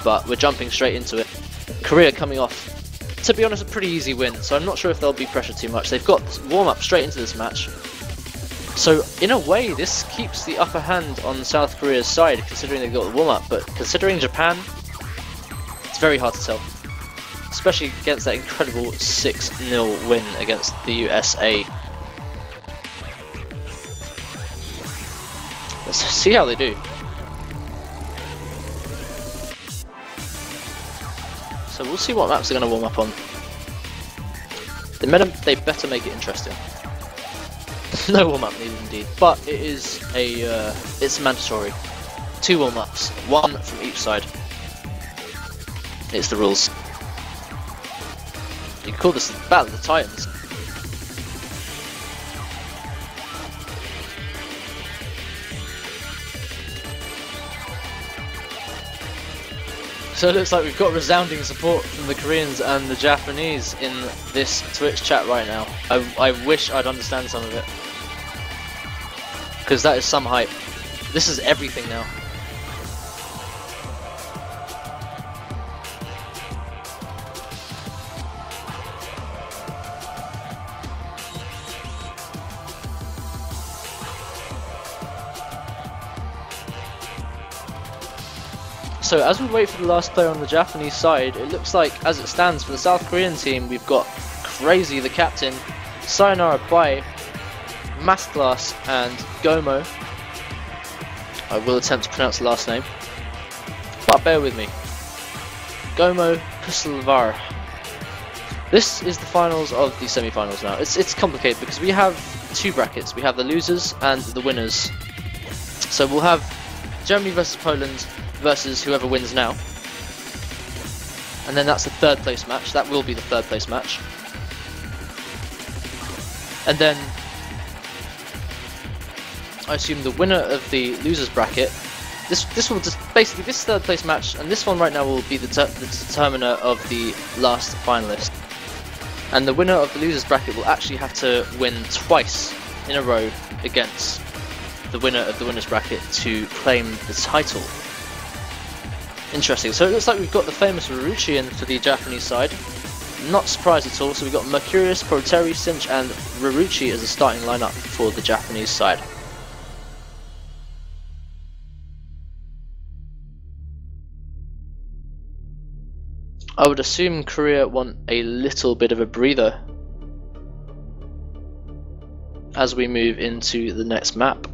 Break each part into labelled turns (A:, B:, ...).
A: but we're jumping straight into it. Korea coming off, to be honest, a pretty easy win, so I'm not sure if they'll be pressured too much. They've got warm-up straight into this match. So in a way, this keeps the upper hand on South Korea's side, considering they've got the warm-up, but considering Japan, it's very hard to tell. Especially against that incredible 6-0 win against the USA. Let's see how they do. So we'll see what maps they're going to warm up on. They better make it interesting. No warm up needed indeed, but it is it's mandatory. 2 warm ups, 1 from each side. It's the rules. You can call this the Battle of the Titans. So it looks like we've got resounding support from the Koreans and the Japanese in this Twitch chat right now. I wish I'd understand some of it, because that is some hype. This is everything now. So as we wait for the last player on the Japanese side, it looks like, as it stands for the South Korean team, we've got Crazy the captain, Sayonara Bai, Masterclass and Gomo. I will attempt to pronounce the last name, but bear with me. Gomo Pustelvar. This is the finals of the semi-finals now. It's complicated because we have 2 brackets. We have the losers and the winners. So we'll have Germany versus Poland versus whoever wins now, and then that's the 3rd place match. That will be the 3rd place match, and then I assume the winner of the losers bracket. This will just basically, this 3rd place match and this one right now will be the determiner of the last finalist, and the winner of the losers bracket will actually have to win twice in a row against the winner of the winners bracket to claim the title. Interesting. So it looks like we've got the famous Ruruchi in for the Japanese side. Not surprised at all. So we've got Mercurius, Proteri, Cinch and Ruruchi as a starting lineup for the Japanese side. I would assume Korea want a little bit of a breather as we move into the next map.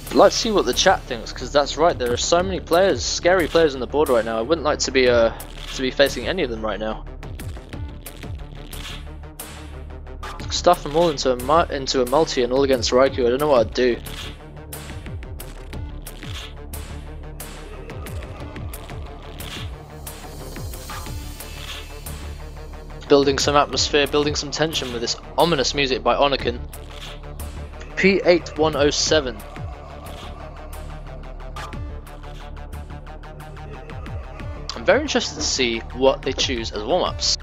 A: I'd like to see what the chat thinks, because that's right, there are so many players, scary players on the board right now. I wouldn't like to be facing any of them right now. Stuff them all into a multi and all against Raikou. I don't know what I'd do. Building some atmosphere, building some tension with this ominous music by Oniken. P8107. I'm very interested to see what they choose as warm-ups.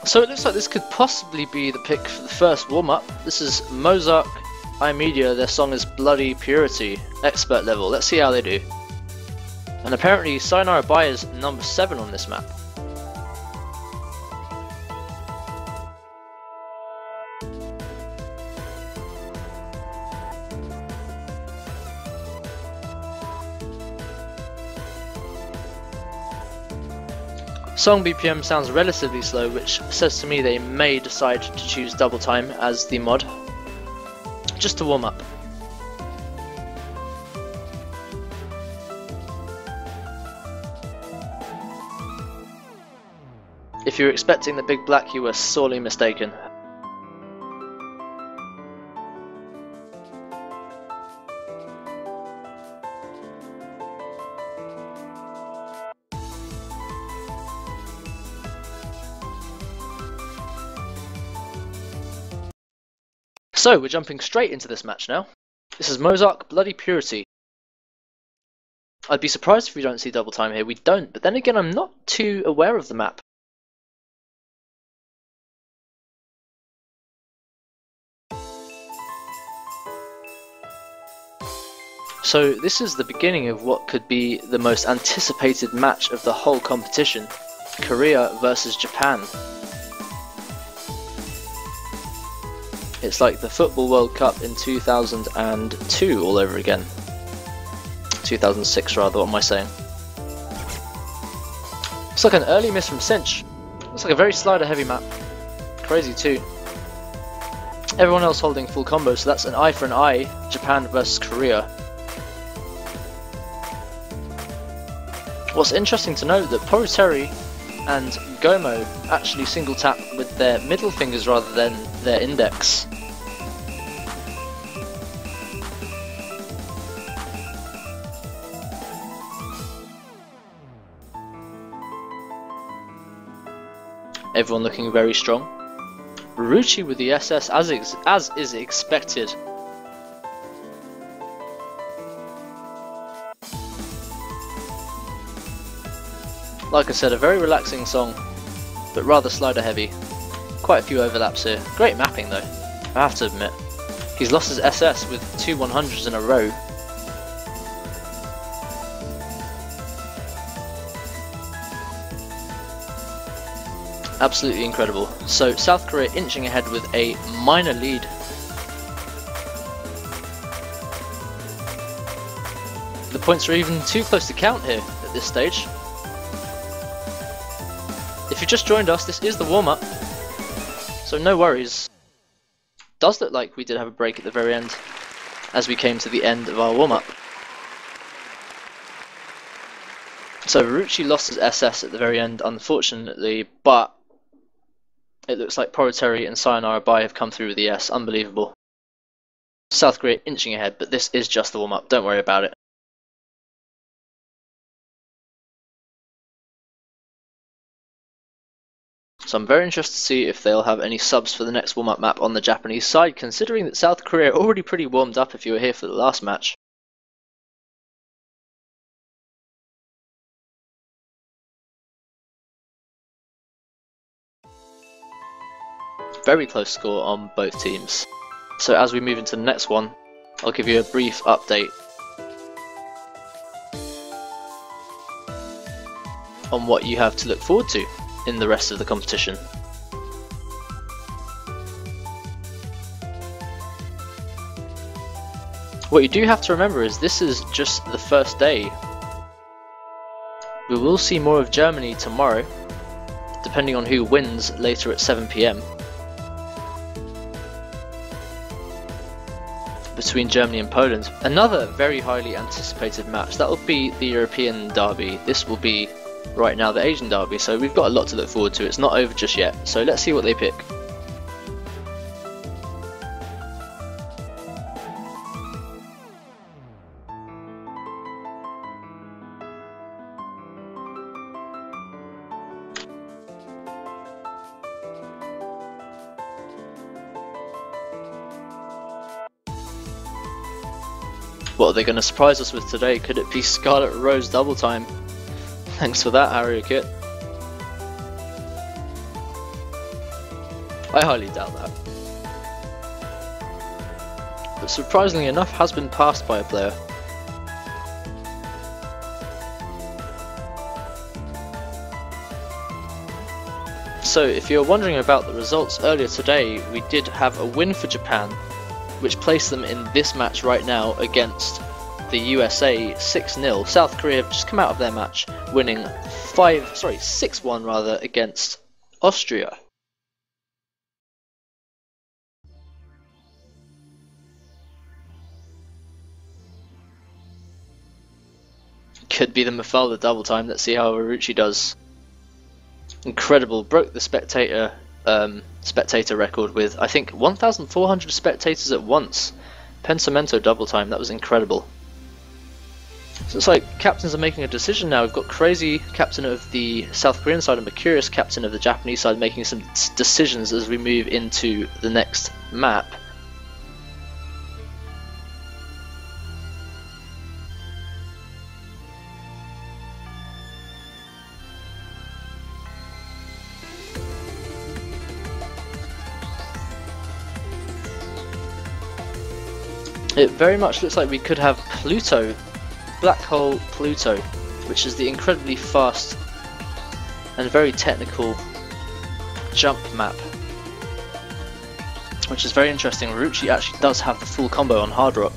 A: So it looks like this could possibly be the pick for the first warm-up. This is Mozart iMedia, their song is Bloody Purity, expert level. Let's see how they do. And apparently Sayonara Bai is number 7 on this map. Song BPM sounds relatively slow, which says to me they may decide to choose double time as the mod, just to warm up. If you were expecting the big black, you were sorely mistaken. So, we're jumping straight into this match now. This is Mozark Bloody Purity. I'd be surprised if we don't see double time here. We don't, but then again, I'm not too aware of the map. So, this is the beginning of what could be the most anticipated match of the whole competition. Korea versus Japan. It's like the Football World Cup in 2002 all over again. 2006 rather, what am I saying? It's like an early miss from Cinch. Looks like a very slider heavy map. Crazy too. Everyone else holding full combo, so that's an eye for an eye. Japan versus Korea. What's interesting to note that Poruteri and Gomo actually single tap with their middle fingers rather than their index. Everyone looking very strong. Ruchi with the SS as is expected. Like I said, a very relaxing song, but rather slider heavy. Quite a few overlaps here. Great mapping though, I have to admit. He's lost his SS with 2 100s in a row. Absolutely incredible. So South Korea inching ahead with a minor lead. The points are even too close to count here at this stage. If you just joined us, this is the warm-up, so no worries. Does look like we did have a break at the very end, as we came to the end of our warm-up. So Ruchi lost his SS at the very end, unfortunately, but it looks like Poruteri and Sayonara Bai have come through with the S. Unbelievable. South Korea inching ahead, but this is just the warm-up, don't worry about it. So I'm very interested to see if they'll have any subs for the next warm-up map on the Japanese side, considering that South Korea are already pretty warmed up if you were here for the last match. Very close score on both teams. So as we move into the next one, I'll give you a brief update on what you have to look forward to in the rest of the competition. What you do have to remember is this is just the first day. We will see more of Germany tomorrow, depending on who wins later at 7 PM. Between Germany and Poland. Another very highly anticipated match. That will be the European derby. This will be right now the Asian derby, so we've got a lot to look forward to. It's not over just yet, so let's see what they pick. What are they going to surprise us with today? Could it be Scarlet Rose double time? Thanks for that, Harrier Kit. I highly doubt that. But surprisingly enough, has been passed by a player. So, if you're wondering about the results earlier today, we did have a win for Japan, which placed them in this match right now against the USA 6-0. South Korea have just come out of their match, winning 6-1 rather against Austria. Could be the Mafalda double time. Let's see how Aruchi does. Incredible, broke the spectator record with I think 1,400 spectators at once. Pensamento double time, that was incredible. So it's like captains are making a decision now. We've got Crazy, captain of the South Korean side, and Mercurius, captain of the Japanese side, making some decisions as we move into the next map. It very much looks like we could have Pluto, Black Hole Pluto, which is the incredibly fast and very technical jump map, which is very interesting. Ruchi actually does have the full combo on Hard Rock.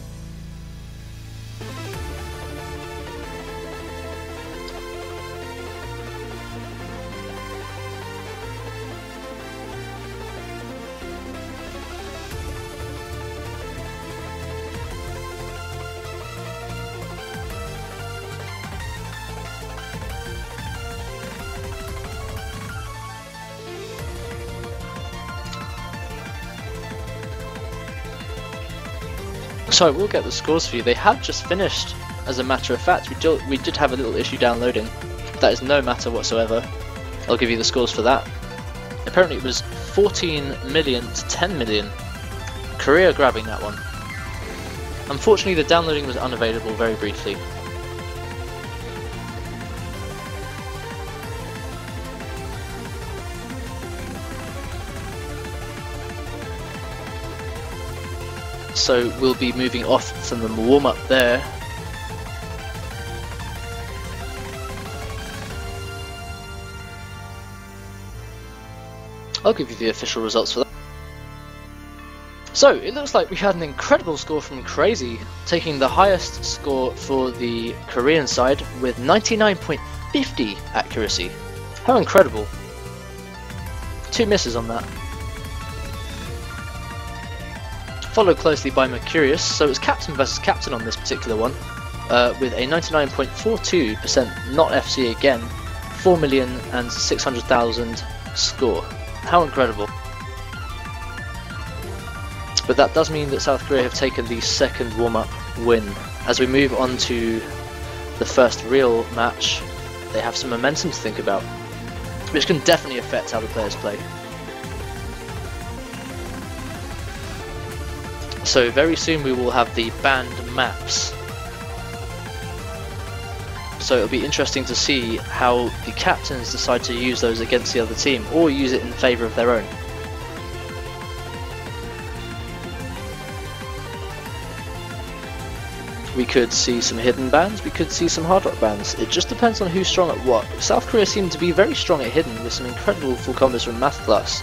A: So we'll get the scores for you. They have just finished, as a matter of fact. We did have a little issue downloading. That is no matter whatsoever. I'll give you the scores for that. Apparently it was 14 million to 10 million. Korea grabbing that one. Unfortunately the downloading was unavailable very briefly. So we'll be moving off from the warm-up there. I'll give you the official results for that. So it looks like we had an incredible score from Crazy, taking the highest score for the Korean side with 99.50 accuracy. How incredible. 2 misses on that. Followed closely by Mercurius, so it's captain versus captain on this particular one, with a 99.42% not FC again, 4,600,000 score. How incredible. But that does mean that South Korea have taken the second warm-up win. As we move on to the first real match, they have some momentum to think about, which can definitely affect how the players play. So very soon we will have the banned maps. So it'll be interesting to see how the captains decide to use those against the other team, or use it in favour of their own. We could see some hidden bans, we could see some hard rock bans. It just depends on who's strong at what. South Korea seem to be very strong at hidden, with some incredible full combos from Math Class.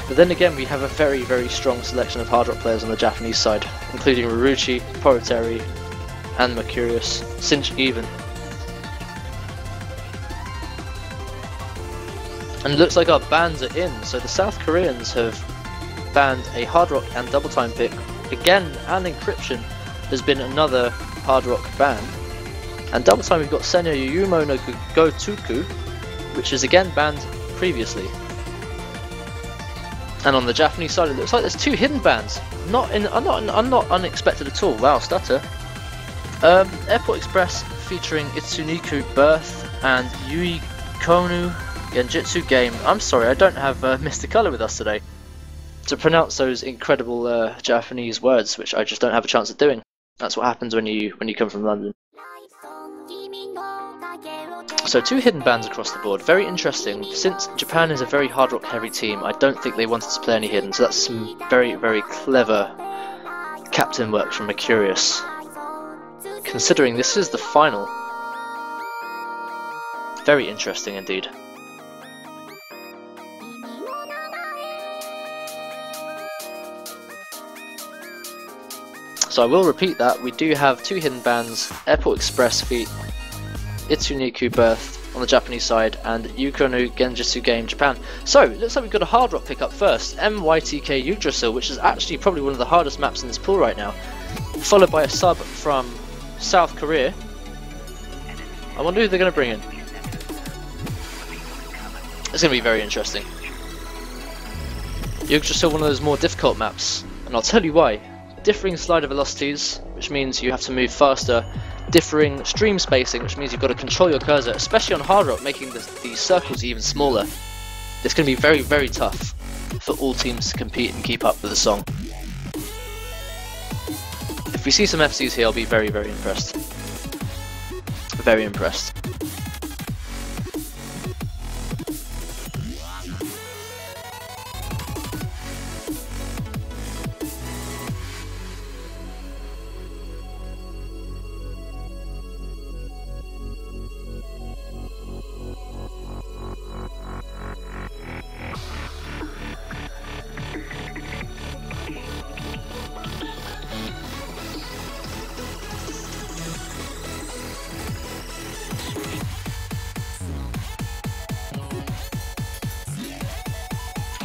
A: But then again, we have a very, very strong selection of hard rock players on the Japanese side, including Ruruchi, Poroteri, and Mercurius, Sinch even. And it looks like our bans are in, so the South Koreans have banned a hard rock and double time pick. Again, and encryption, there's been another hard rock ban. And double time we've got Senyo Yumo no Gotoku, which is again banned previously. And on the Japanese side, it looks like there's 2 hidden bans. Not unexpected at all. Wow, stutter. Airport Express featuring Itsuniku Birth and Yui Konu Genjutsu Game. I'm sorry, I don't have Mr. Color with us today to pronounce those incredible Japanese words, which I just don't have a chance of doing. That's what happens when you come from London. So 2 hidden bans across the board. Very interesting. Since Japan is a very hard rock heavy team, I don't think they wanted to play any hidden, so that's some very, very clever captain work from Mercurius. Considering this is the final. Very interesting indeed. So I will repeat that, we do have 2 hidden bans, Airport Express feat, Itsuniku Birth on the Japanese side, and Yukonu Genjutsu Game Japan. So, it looks like we've got a hard rock pick up first, MYTK Yggdrasil, which is actually probably one of the hardest maps in this pool right now, followed by a sub from South Korea. I wonder who they're going to bring in. It's going to be very interesting. You're still one of those more difficult maps, and I'll tell you why. Differing slider velocities, which means you have to move faster. Differing stream spacing, which means you've got to control your cursor, especially on hard rock, making these circles even smaller. It's going to be very, very tough for all teams to compete and keep up with the song. If we see some FCs here, I'll be very, very impressed. Very impressed.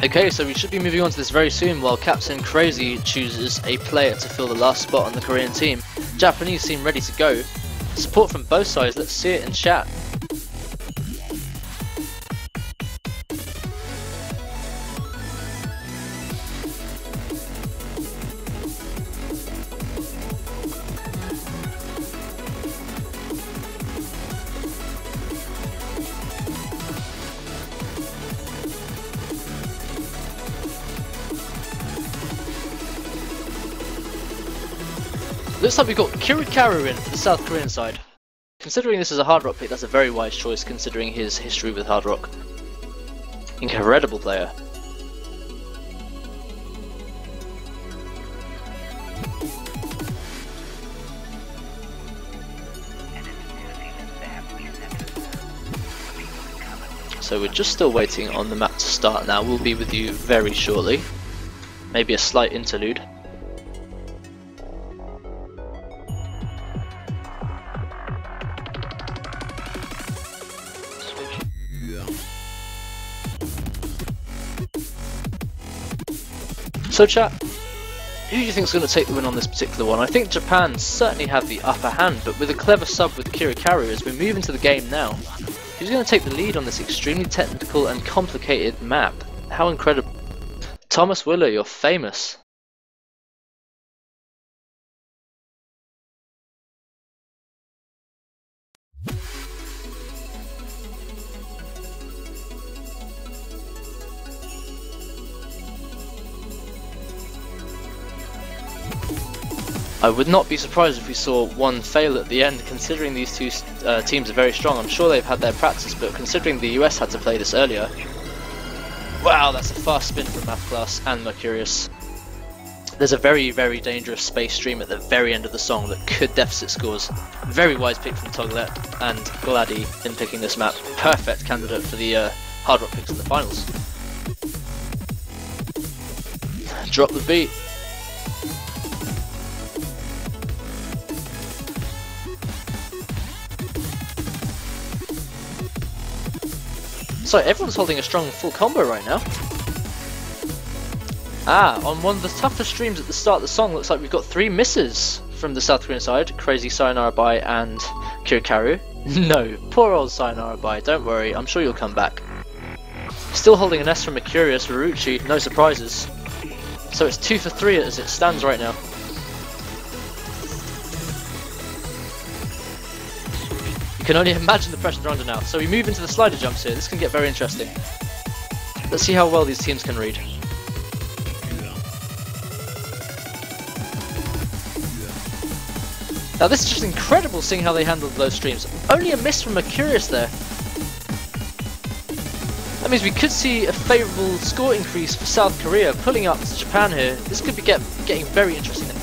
A: Okay, so we should be moving on to this very soon while Captain Crazy chooses a player to fill the last spot on the Korean team. Japanese seem ready to go. Support from both sides, let's see it in chat. Looks like we've got Kirikaru in for the South Korean side. Considering this is a hard rock pick, that's a very wise choice considering his history with hard rock. Incredible player. So we're just still waiting on the map to start now. We'll be with you very shortly. Maybe a slight interlude. So chat, who do you think is going to take the win on this particular one? I think Japan certainly have the upper hand, but with a clever sub with Kirikaru as we move into the game now, who's going to take the lead on this extremely technical and complicated map? How incredible. Thomas Willer, you're famous. I would not be surprised if we saw one fail at the end, considering these two teams are very strong. I'm sure they've had their practice, but considering the US had to play this earlier. Wow, that's a fast spin from Math Class and Mercurius. There's a very, very dangerous space stream at the very end of the song that could deficit scores. Very wise pick from Toglet and Gladdy in picking this map. Perfect candidate for the hard rock picks in the finals. Drop the beat. So everyone's holding a strong full combo right now. On one of the toughest streams at the start of the song, looks like we've got 3 misses from the South Korean side. Crazy Sayonara Bai and Kirikaru. No, poor old Sayonara Bai, don't worry, I'm sure you'll come back. Still holding an S from Mercurius, Ruruchi, no surprises. So it's 2 for 3 as it stands right now. You can only imagine the pressure they're under now. So we move into the slider jumps here. This can get very interesting. Let's see how well these teams can read. Now this is just incredible seeing how they handled those streams. Only a miss from Mercurius there. That means we could see a favourable score increase for South Korea, pulling up to Japan here. This could be getting very interesting.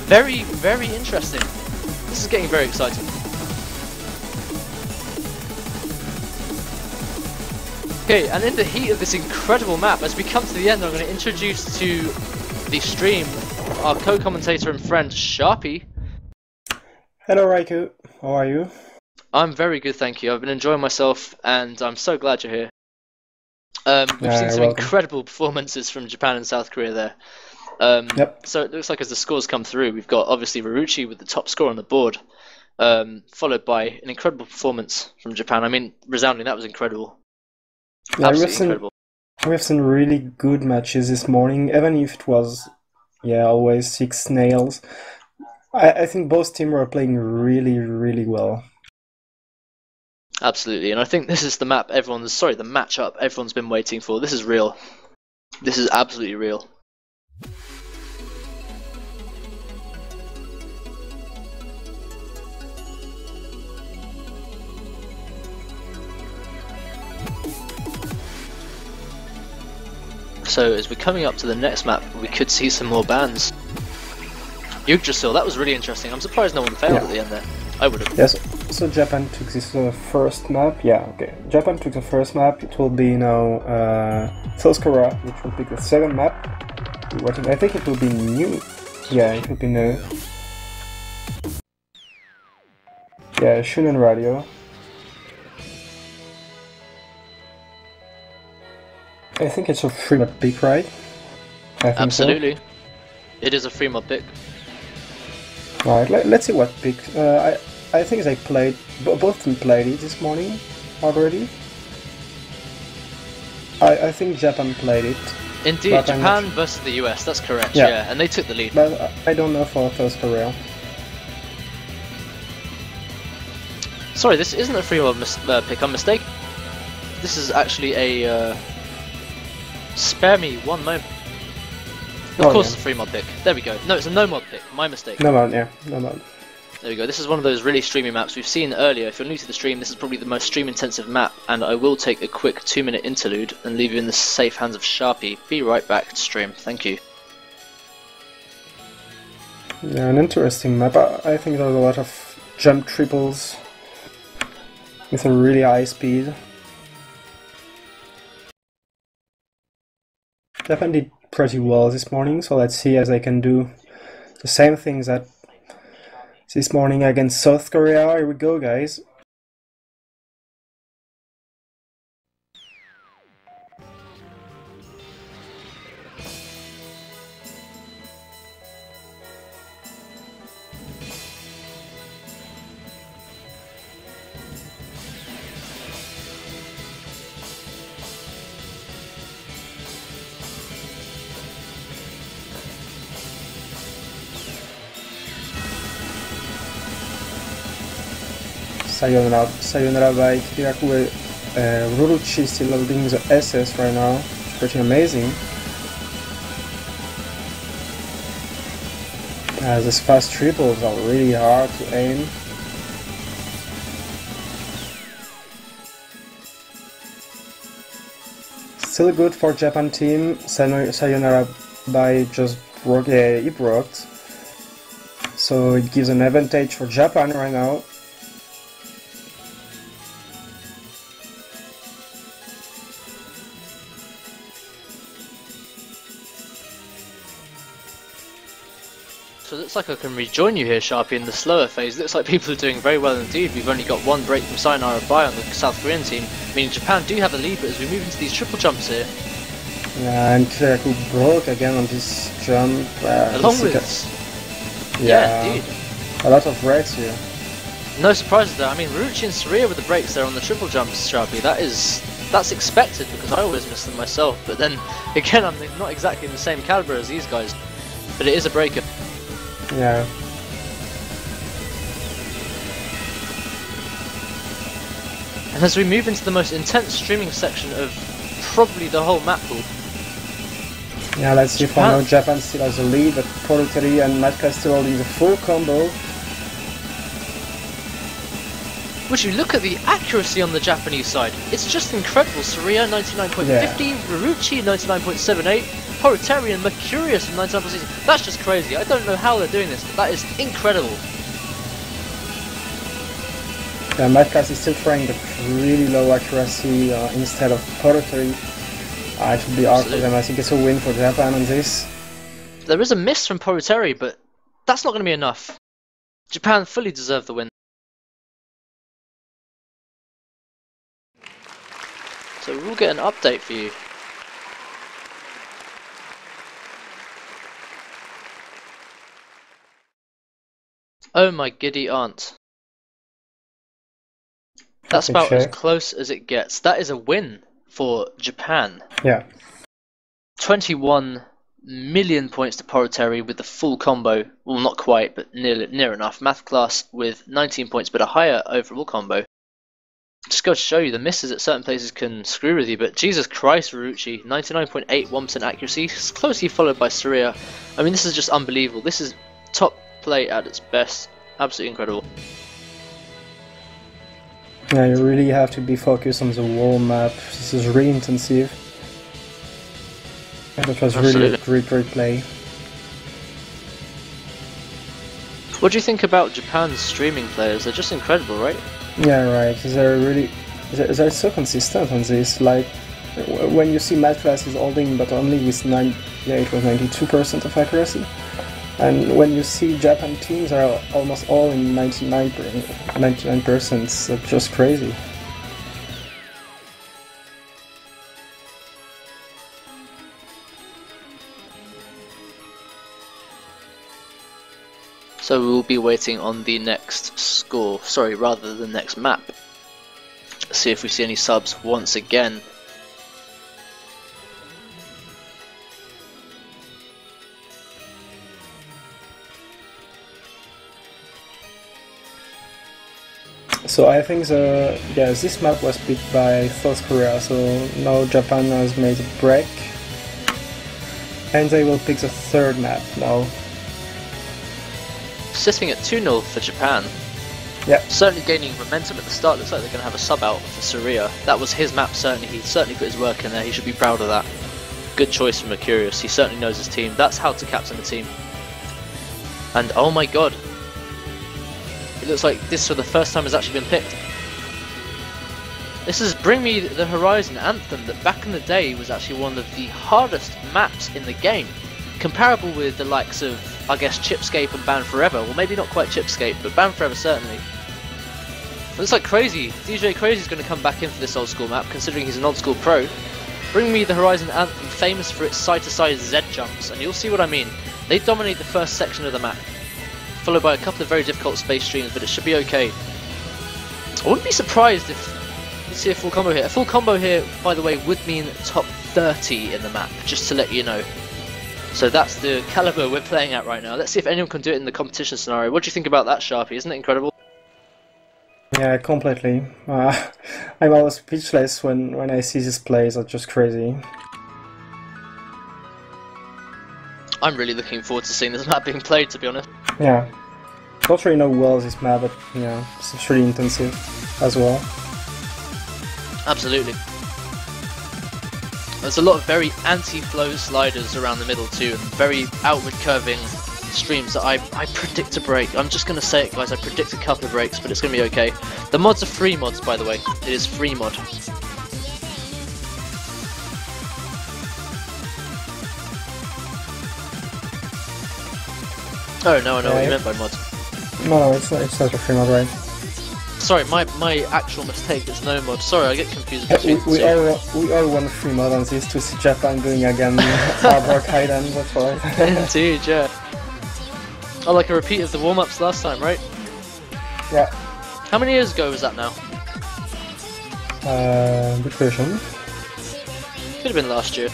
A: Very, very interesting. This is getting very exciting. Okay, and in the heat of this incredible map, as we come to the end, I'm going to introduce to the stream our co-commentator and friend, Sharpie.
B: Hello Raikou, how are you?
A: I'm very good, thank you. I've been enjoying myself, and I'm so glad you're here. We've seen some incredible performances from Japan and South Korea there. So it looks like as the scores come through, we've got obviously Ruruchi with the top score on the board. followed by an incredible performance from Japan. I mean, resounding, that was incredible.
B: Yeah,
A: Absolutely incredible.
B: we've seen really good matches this morning, even if it was, yeah, always 6 nails. I think both teams were playing really, really well.
A: Absolutely, and I think this is the matchup everyone's been waiting for. This is real. This is absolutely real. So as we're coming up to the next map, we could see some more bans. Yggdrasil, that was really interesting. I'm surprised no one failed at the end there. I would have.
B: Yes, so Japan took this first map. Yeah, okay. Japan took the first map. It will be now South Korea, which will pick the second map. I think it will be new. Yeah, it will be new. Yeah, Shunan Radio. I think it's a free mod pick, right? I think
A: Absolutely.
B: So.
A: It is a free mod pick.
B: Alright, let's see what pick. I think they played, both of them played it this morning already. I think Japan played it.
A: Indeed, Japan versus the US, that's correct, yeah, and they took the lead.
B: But I don't know for South Korea.
A: Sorry, this isn't a free mod pick, I'm mistaken. This is actually a spare me one moment. Of course, it's a free mod pick. There we go. No, it's a no mod pick. My mistake.
B: No mod, yeah, no mod.
A: There we go. This is one of those really streamy maps we've seen earlier. If you're new to the stream, this is probably the most stream-intensive map, and I will take a quick 2-minute interlude and leave you in the safe hands of Sharpie. Be right back to stream. Thank you.
B: Yeah, an interesting map. I think there's a lot of jump triples with a really high speed. Japan did pretty well this morning, so let's see as they can do the same things that this morning against South Korea. Here we go, guys. Sayonara by Hirakue. Ruruchi still loading the SS right now. Pretty amazing. These fast triples are really hard to aim. Still good for Japan team. Sayonara by just broke. Yeah, he broke. So it gives an advantage for Japan right now.
A: So it looks like I can rejoin you here, Sharpie, in the slower phase. Looks like people are doing very well indeed. We've only got one break from Sayonara by on the South Korean team, meaning Japan do have a lead, but as we move into these triple jumps here...
B: Yeah, and Kiraku broke again on this jump.
A: Along with... Yeah, indeed.
B: A lot of breaks here.
A: No surprises there. I mean, Ruchi and Saria with the breaks there on the triple jumps, Sharpie. That's expected, because I always miss them myself. But then, again, I'm not exactly in the same caliber as these guys. But it is a breaker.
B: Yeah.
A: And as we move into the most intense streaming section of probably the whole map pool.
B: Yeah, let's see for now. Japan still has the lead, but Poroteri and Matka still holding the full combo.
A: Would you look at the accuracy on the Japanese side? It's just incredible. Saria 99.50, Ruruchi 99.78, Poroteri and Mercurius from 99.60. That's just crazy. I don't know how they're doing this, but that is incredible.
B: Yeah, Madcast is still trying the really low accuracy instead of Poroteri. It should be hard for them. I think it's a win for Japan on this.
A: There is a miss from Poroteri, but that's not going to be enough. Japan fully deserve the win. So we'll get an update for you. Oh my giddy aunt. That's
B: Let me
A: about as
B: check.
A: close as it gets. That is a win for Japan.
B: Yeah.
A: 21 million points to Poroteri with the full combo. Well, not quite, but near enough. Math class with 19 points, but a higher overall combo. Just go to show you, the misses at certain places can screw with you, but Jesus Christ, Ruuchi, 99.81% accuracy, closely followed by Saria. I mean, this is just unbelievable. This is top play at its best. Absolutely incredible.
B: Yeah, you really have to be focused on the wall map. This is really intensive. And it was really a great play.
A: What do you think about Japan's streaming players? They're just incredible, right?
B: Yeah, right. They're so consistent on this. Like when you see Math class is holding, but only with 92% of accuracy, and when you see Japan teams are almost all in 99%. It's just crazy.
A: So we'll be waiting on the next score, sorry, rather the next map. See if we see any subs once again.
B: So I think this map was picked by South Korea, so now Japan has made a break. And they will pick the third map now.
A: Sitting at 2-0 for Japan.
B: Yeah.
A: Certainly gaining momentum at the start. Looks like they're going to have a sub out for Saria. That was his map, certainly. He certainly put his work in there. He should be proud of that. Good choice from Mercurius. He certainly knows his team. That's how to captain a team. And oh my god. It looks like this for the first time has actually been picked. This is Bring Me the Horizon Anthem that back in the day was actually one of the hardest maps in the game. Comparable with the likes of, I guess, Chipscape and Ban Forever. Well, maybe not quite Chipscape, but Ban Forever certainly. It looks like Crazy. DJ Crazy is going to come back in for this old school map, considering he's an old school pro. Bring Me the Horizon Anthem, famous for its side-to-side Z jumps, and you'll see what I mean. They dominate the first section of the map, followed by a couple of very difficult space streams, but it should be okay. I wouldn't be surprised if you see a full combo here. A full combo here, by the way, would mean top 30 in the map, just to let you know. So that's the caliber we're playing at right now. Let's see if anyone can do it in the competition scenario. What do you think about that, Sharpie? Isn't it incredible?
B: Yeah, completely. I'm always speechless when I see these plays. Are just crazy.
A: I'm really looking forward to seeing this map being played, to be honest.
B: Yeah. Don't really know well this map, but yeah, it's really intensive as well.
A: Absolutely. There's a lot of very anti-flow sliders around the middle too, and very outward curving streams that I predict to break. I'm just going to say it, guys, I predict a couple of breaks, but it's going to be okay. The mods are free mods, by the way. It is free mod. Oh, no, I know what you meant by mods.
B: No, it's not a free mod, right?
A: Sorry, my actual mistake is no mod. Sorry, I get confused between
B: we all want free mod on this to see Japan doing again Hardrock Highland, that's why.
A: Indeed, yeah. Oh, like a repeat of the warm-ups last time, right?
B: Yeah.
A: How many years ago was that now?
B: Good question.
A: Could have been last year.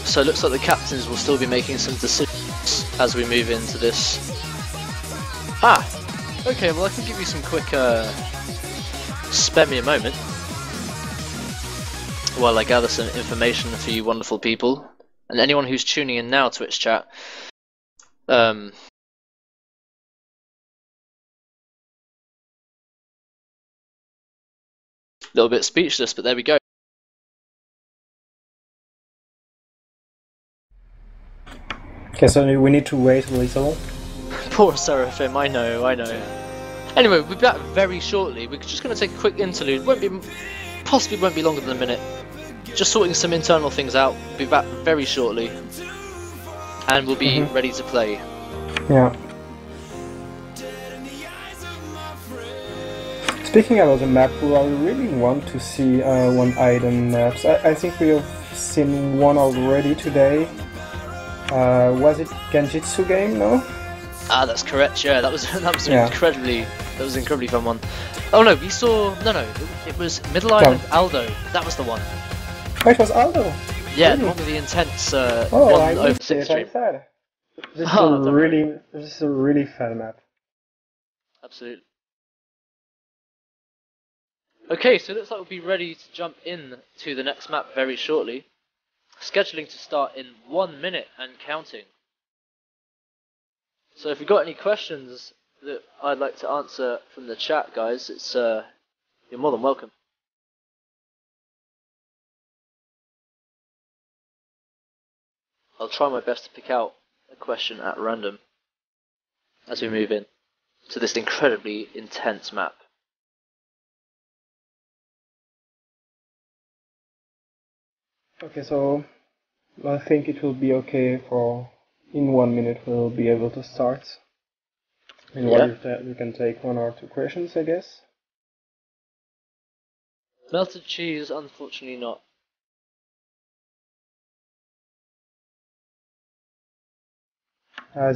A: So it looks like the captains will still be making some decisions as we move into this. Ah! Okay, well I can give you some quick, spare me a moment while I gather some information for you wonderful people. And anyone who's tuning in now, Twitch chat, little bit speechless, but there we go.
B: Okay, so we need to wait a little.
A: Poor Seraphim, I know. Anyway, we'll be back very shortly. We're just going to take a quick interlude. Possibly won't be longer than a minute. Just sorting some internal things out. We'll be back very shortly. And we'll be ready to play.
B: Yeah. Speaking about the map pool, I really want to see one-item maps. I think we have seen one already today. Was it Genjitsu game? No.
A: Ah, that's correct. Yeah, that was
B: Yeah.
A: incredibly fun one. Oh no, we saw it was Middle Island Aldo. That was the one.
B: Oh, it was Aldo.
A: Yeah,
B: Really?
A: the one with the intense
B: Oh,
A: one
B: I
A: over
B: missed
A: 6
B: it.
A: stream.
B: I'm sad. This is
A: Oh,
B: a
A: don't worry.
B: really fun map.
A: Absolutely. Okay, so it looks like we'll be ready to jump in to the next map very shortly. Scheduling to start in 1 minute and counting. So if you've got any questions that I'd like to answer from the chat, guys, it's you're more than welcome. I'll try my best to pick out a question at random as we move in to this incredibly intense map.
B: Okay, so I think it will be okay for in 1 minute we'll be able to start. And what if that we can take 1 or 2 questions, I guess.
A: Melted cheese, unfortunately not.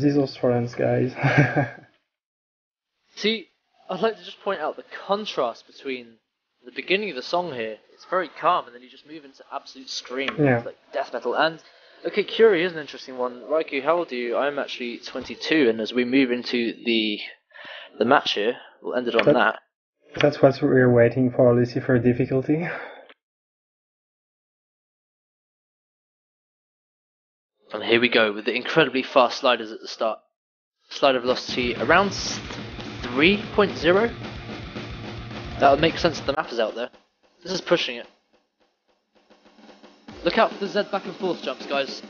B: These Australians guys.
A: See, I'd like to just point out the contrast between the beginning of the song here. It's very calm, and then you just move into absolute scream,
B: Yeah.
A: like death metal. And okay, Curie is an interesting one. Raikou, how old are you? I'm actually 22, and as we move into the match here, we'll end it on that.
B: That's what we're waiting for, Lucifer difficulty.
A: And here we go with the incredibly fast sliders at the start. Slider velocity around 3.0. That would make sense if the map is out there. This is pushing it. Look out for the Z back and forth jumps, guys.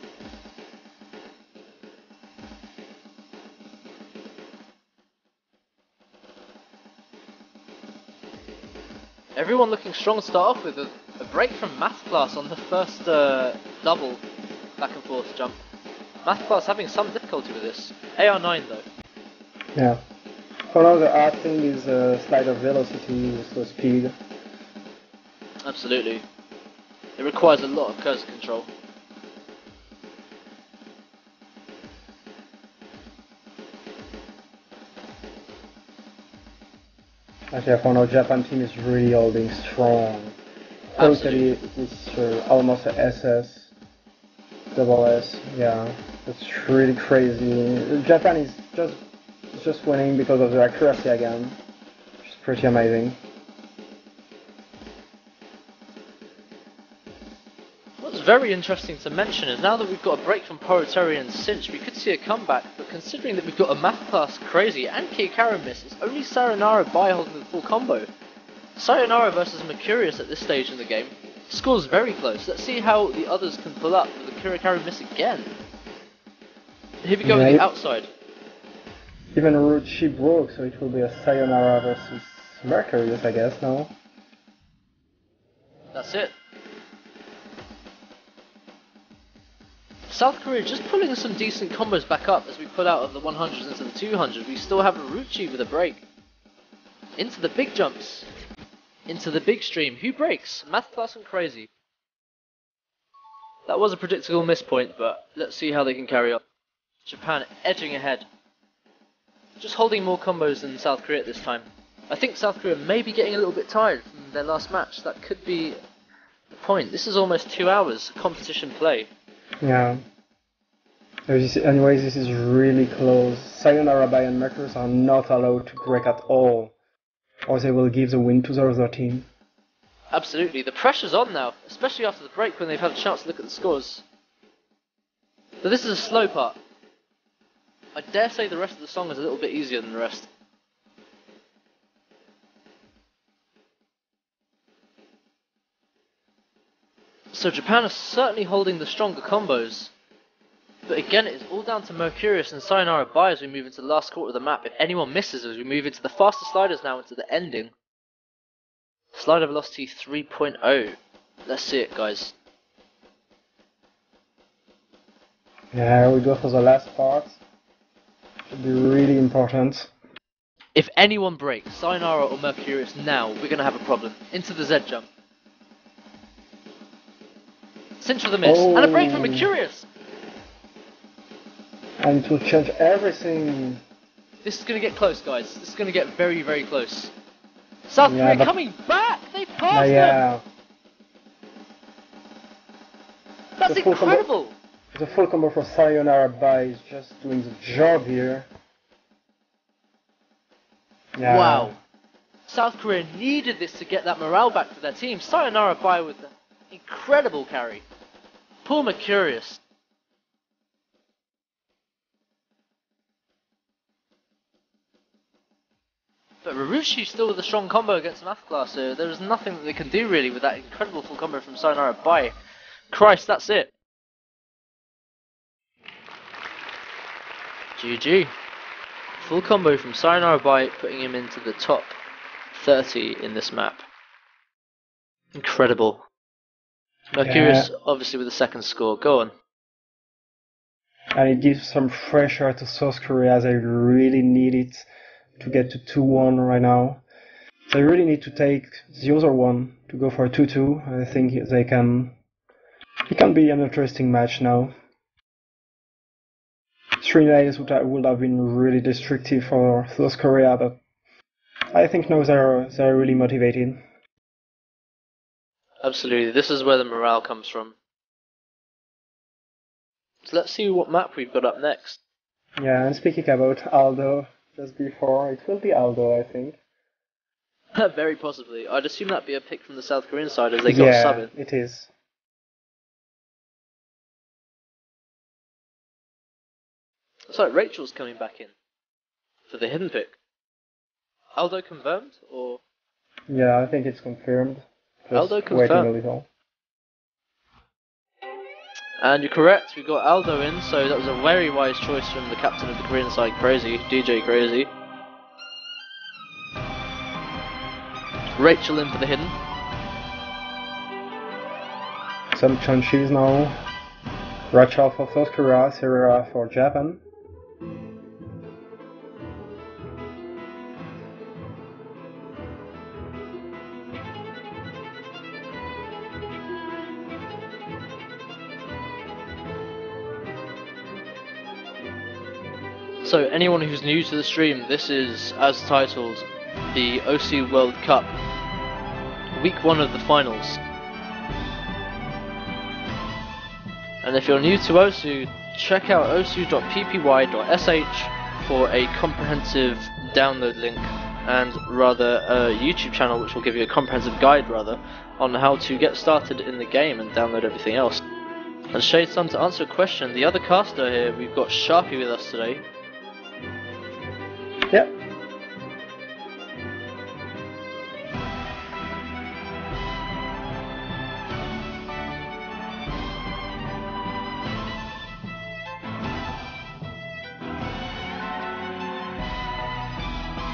A: Everyone looking strong to start off with. A break from math class on the first double back and forth jump. Math class having some difficulty with this. AR9 though.
B: Yeah. For now the hard thing is slider velocity, so speed.
A: Absolutely. It requires a lot of cursor control.
B: But yeah, for now Japan team is really holding strong. Totally, it's almost a SS, double S, yeah. It's really crazy. Japan is just winning because of the accuracy again, which is pretty amazing.
A: What's very interesting to mention is now that we've got a break from Proletarian and Cinch, we could see a comeback, but considering that we've got a Math Class Crazy and Kikaru miss, it's only Sayonara Bai holding the full combo. Sayonara versus Mercurius at this stage in the game. Score's very close. Let's see how the others can pull up with the Kirikaru miss again. Here we go with the outside.
B: Even Ruchi broke, so it will be a Sayonara versus Mercurius, I guess, no?
A: That's it. South Korea just pulling some decent combos back up as we pull out of the 100s into the 200s. We still have Ruchi with a break. Into the big jumps. Into the big stream. Who breaks? Math Class and Crazy. That was a predictable miss point, but let's see how they can carry on. Japan edging ahead. Just holding more combos than South Korea at this time. I think South Korea may be getting a little bit tired from their last match. That could be the point. This is almost 2 hours competition play.
B: Yeah. Anyways, this is really close. Sayonara Bai and Mercurius are not allowed to break at all, or they will give the win to the other team.
A: Absolutely. The pressure's on now, especially after the break when they've had a chance to look at the scores. But this is a slow part. I dare say the rest of the song is a little bit easier than the rest. So Japan is certainly holding the stronger combos. But again, it is all down to Mercurius and Sayonara Bai as we move into the last quarter of the map. If anyone misses as we move into the faster sliders now into the ending. Slider velocity 3.0. Let's see it, guys.
B: Yeah, we go for the last part. Should be really important.
A: If anyone breaks, Sayonara or Mercurius now, we're gonna have a problem. Into the Z jump. Cinch with a miss. And a break from Mercurius!
B: And to change everything.
A: This is gonna get close, guys. This is gonna get very, very close. South Korea coming back! They passed them! That's incredible!
B: The full combo for Sayonara Bai is just doing the job here. Yeah.
A: Wow. South Korea needed this to get that morale back for their team. Sayonara Bai with the incredible carry. Poor Mercurius. But Rurushi still with a strong combo against Mathclass, so there's nothing that they can do really with that incredible full combo from Sayonara Bai. Christ, that's it. GG. Full combo from Sayonara Bai, putting him into the top 30 in this map. Incredible. Mercurius obviously with the second score. Go on.
B: And it gives some pressure to South Korea as they really need it to get to 2-1 right now. They really need to take the other one to go for a 2-2. I think they can. It can be an interesting match now. 3 days would have been really destructive for South Korea, but I think now they're really motivated.
A: Absolutely, this is where the morale comes from. So let's see what map we've got up next.
B: Yeah, and speaking about Aldo, just before, it will be Aldo, I think.
A: Very possibly. I'd assume that'd be a pick from the South Korean side as they got sub in.
B: Yeah, it is.
A: Looks like Rachel's coming back in for the hidden pick. Aldo confirmed, or?
B: Yeah, I think it's confirmed. Just
A: Aldo confirmed.
B: Waiting a little.
A: And you're correct, we got Aldo in, so that was a very wise choice from the captain of the Korean side, Crazy, DJ Crazy. Rachel in for the hidden.
B: Some Chunchis now. Rachel for South Korea, Serena for Japan.
A: So anyone who's new to the stream, this is, as titled, the OSU World Cup, week 1 of the finals. And if you're new to OSU, check out osu.ppy.sh for a comprehensive download link, and rather a YouTube channel which will give you a comprehensive guide rather on how to get started in the game and download everything else. And Shade Sun, to answer a question, the other caster here, we've got Sharpie with us today.
B: Yep.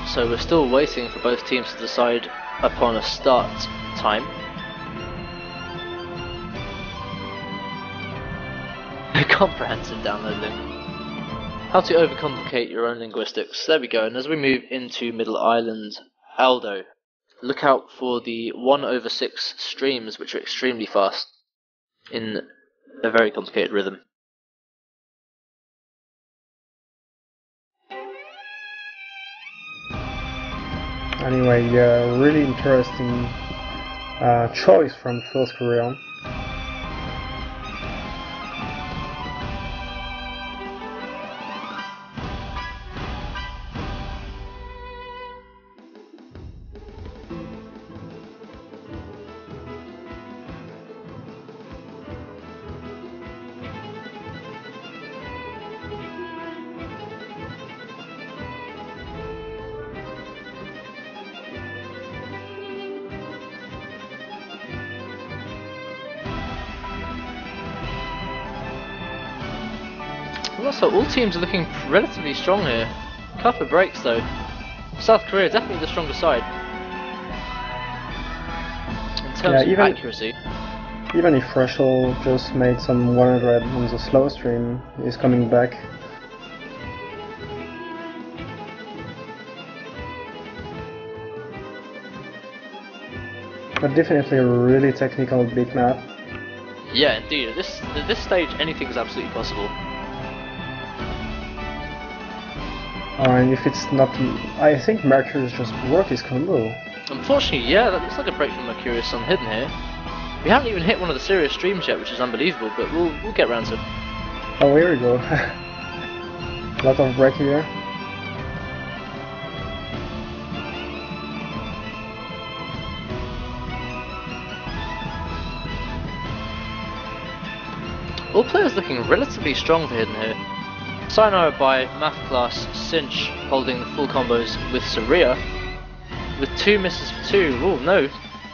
A: So we're still waiting for both teams to decide upon a start time. A comprehensive download link. How to overcomplicate your own linguistics. There we go. And as we move into Middle Island, Aldo, look out for the 1/6 streams, which are extremely fast in a very complicated rhythm.
B: Anyway, really interesting choice from South Korea.
A: So all teams are looking relatively strong here. Couple of breaks though. South Korea definitely the stronger side in terms of accuracy.
B: Even if Rachel just made some 100 on the slow stream, he's coming back. But definitely a really technical big map.
A: Yeah, indeed. At this stage, anything's absolutely possible.
B: And if it's not, I think Mercurius just broke his combo.
A: Unfortunately, yeah, that looks like a break from Mercurius on hidden here. We haven't even hit one of the serious streams yet, which is unbelievable, but we'll get around to it.
B: Oh, here we go. Lot of break here.
A: All players looking relatively strong for hidden here. Sayonara by Math Class, Cinch holding the full combos with Saria, with 2 misses for 2. Oh no,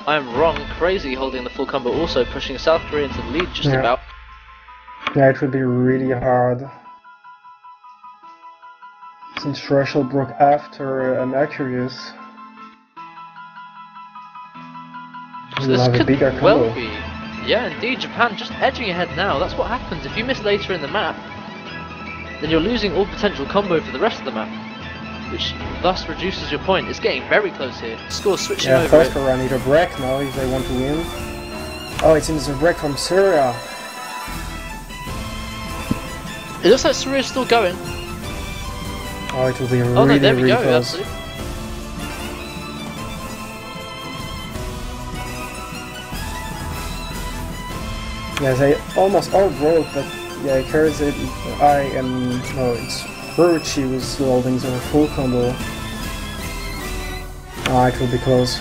A: I am wrong. Crazy holding the full combo, also pushing South Korea into the lead just about.
B: Yeah, it will be really hard. Since Russell broke after Mercurius,
A: So
B: we'll
A: this
B: have a
A: could
B: bigger combo.
A: well be. Yeah, indeed, Japan just edging ahead now. That's what happens. If you miss later in the map, then you're losing all potential combo for the rest of the map, which thus reduces your point. It's getting very close here. Score switching over it.
B: First need a break now if they want to win. Oh, it seems a break from Syria.
A: It looks like Saria's still going.
B: Oh, it will be really,
A: Oh no, there we
B: really
A: go,
B: close.
A: absolutely.
B: Yeah, they almost all broke, but yeah, Kurz, it's Furuchi who's holding the full combo. Ah, it will be close.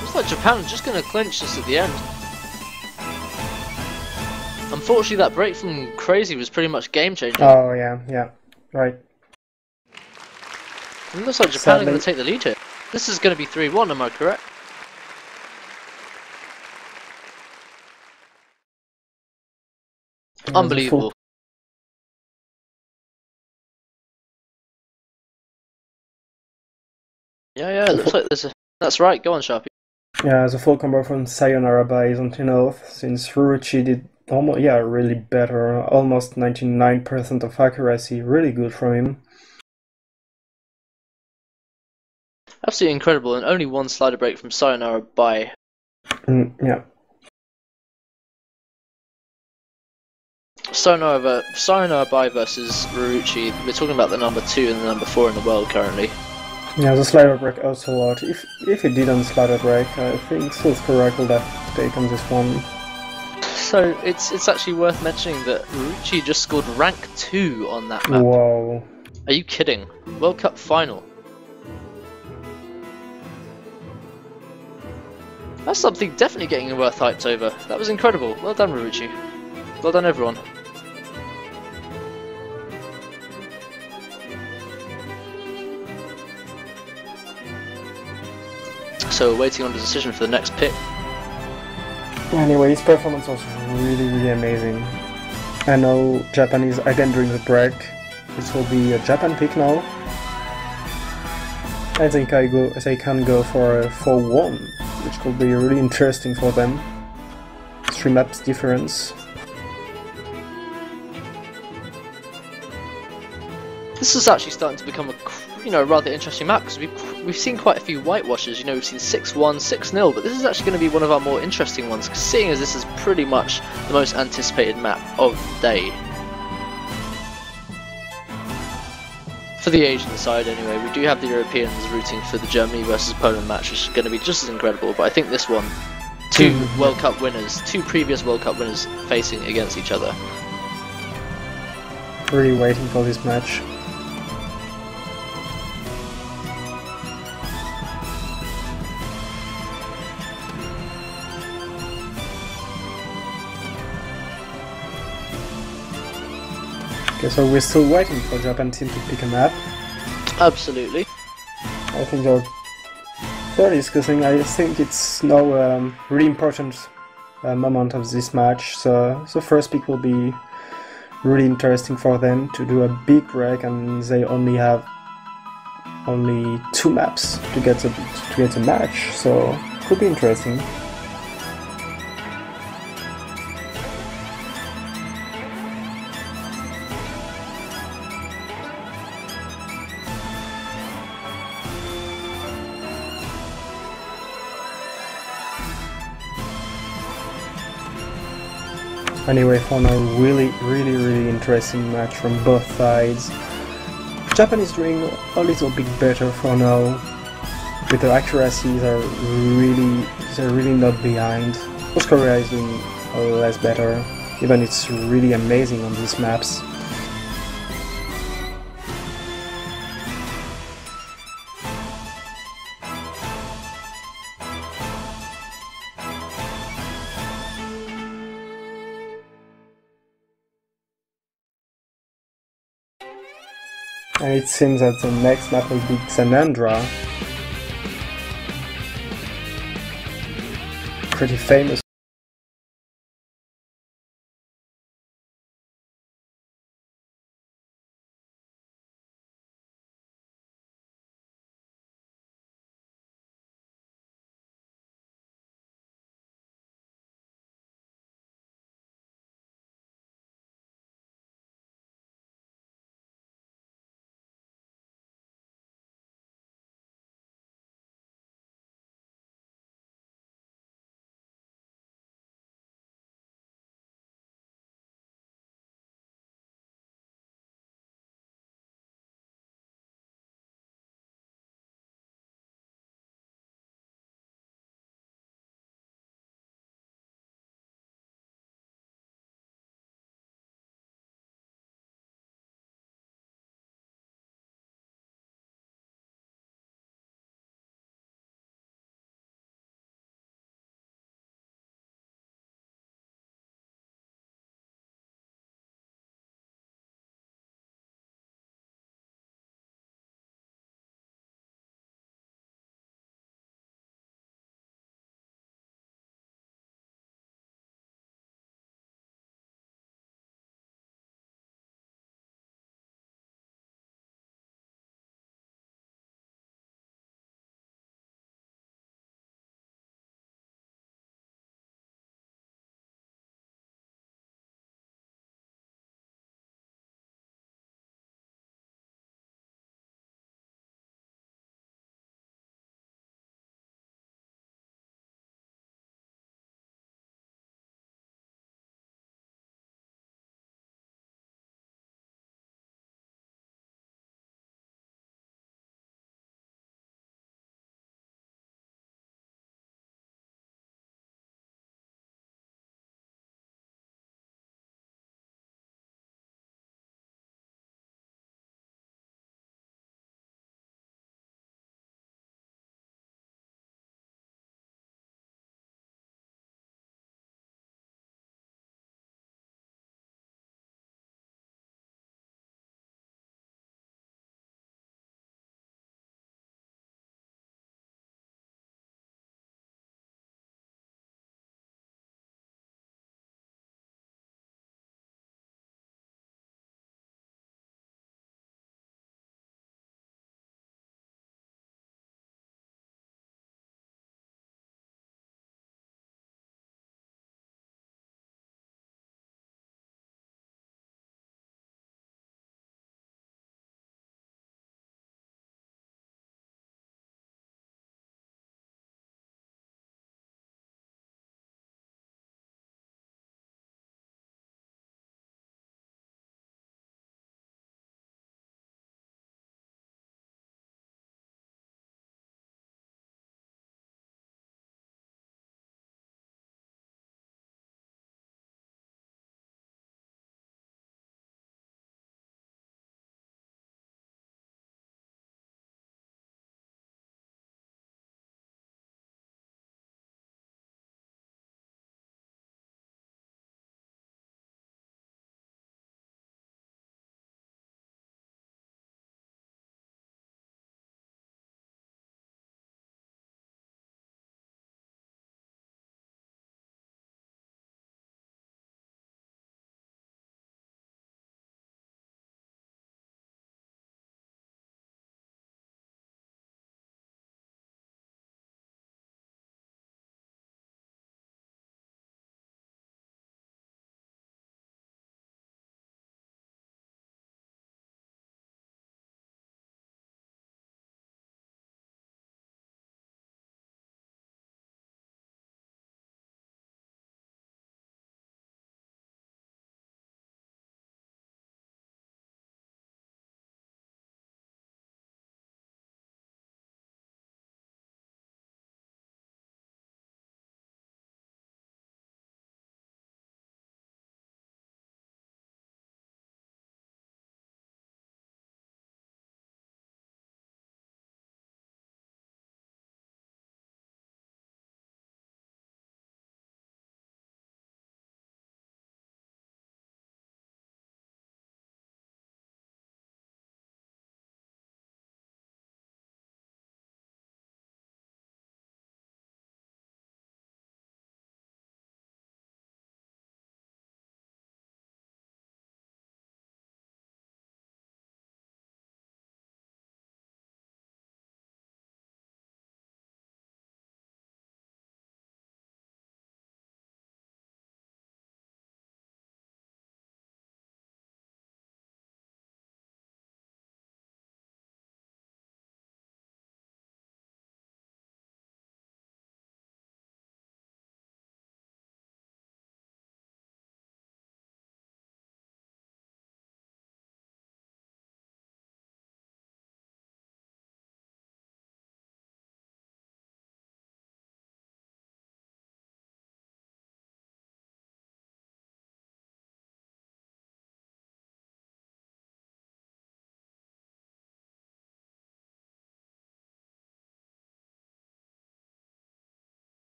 A: Looks like Japan just going to clinch this at the end. Unfortunately, that break from Crazy was pretty much game changing.
B: Oh yeah, right.
A: It looks like Japan are going to take the lead here. This is going to be 3-1, am I correct? Unbelievable. Yeah, it looks like there's a... That's right, go on, Sharpie.
B: Yeah, the full combo from Sayonara by is on 10th, since Furuchi did almost, really better, almost 99% of accuracy, really good from him.
A: Absolutely incredible, and only one slider break from Sayonara by.
B: Yeah.
A: Sayonara by versus Ruuchi. We're talking about the number 2 and the number 4 in the world currently.
B: Yeah, the slider break also a lot. If he didn't slider break, I think South Korea could have taken this one.
A: So it's actually worth mentioning that Ruuchi just scored rank 2 on that map.
B: Whoa.
A: Are you kidding? World Cup final. That's something definitely getting worth hyped over. That was incredible. Well done, Ruuchi. Well done, everyone. So we're waiting on the decision for the next pick.
B: Anyway, his performance was really amazing. I know Japan is again during the break. This will be a Japan pick now. I think they can go for a 4-1, which could be really interesting for them. 3 maps difference.
A: This is actually starting to become a rather interesting map because we've seen quite a few whitewashes. We've seen 6-1, 6-0, but this is actually going to be one of our more interesting ones, seeing as this is pretty much the most anticipated map of the day. For the Asian side, anyway, we do have the Europeans rooting for the Germany versus Poland match, which is going to be just as incredible. But I think this one, 2 World Cup winners, 2 previous World Cup winners facing against each other.
B: Really waiting for this match. Okay, so we're still waiting for Japan team to pick a map.
A: Absolutely.
B: I think they're fairly discussing. I think it's now a really important moment of this match. So the first pick will be really interesting for them to do a big break, and they only have 2 maps to get the match. So it could be interesting. Anyway, for now, really interesting match from both sides. Japan is doing a little bit better for now. With the accuracy, they're really not behind. South Korea is doing less better, even it's really amazing on these maps. And it seems that the next map will be Xanandra. Pretty famous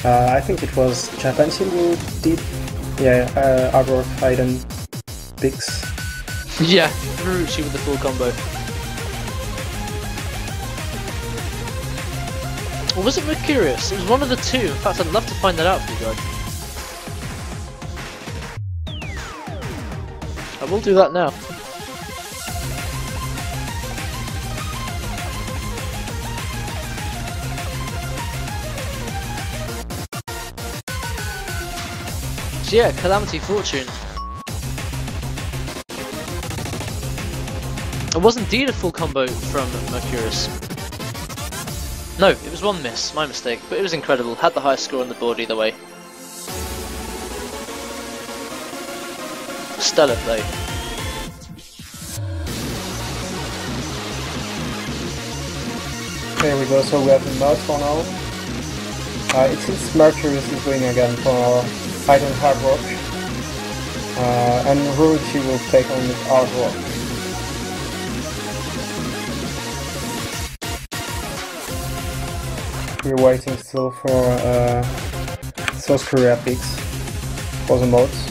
B: I think it was Japan team who did, yeah, Arbor, Aiden, Bix.
A: Yeah, Marucci with the full combo. Or was it Mercurius? It was one of the two. In fact, I'd love to find that out for you guys. I will do that now. So yeah, Calamity Fortune. It was indeed a full combo from Mercurius. No, it was one miss, my mistake, but it was incredible. Had the highest score on the board either way. Stellar play.
B: There we go, so we have the mod for now. It seems Mercurius is going again for Aiden Hard Rock. And Ruchi will take on with Hard Rock. We're waiting still for South Korea picks for the mods.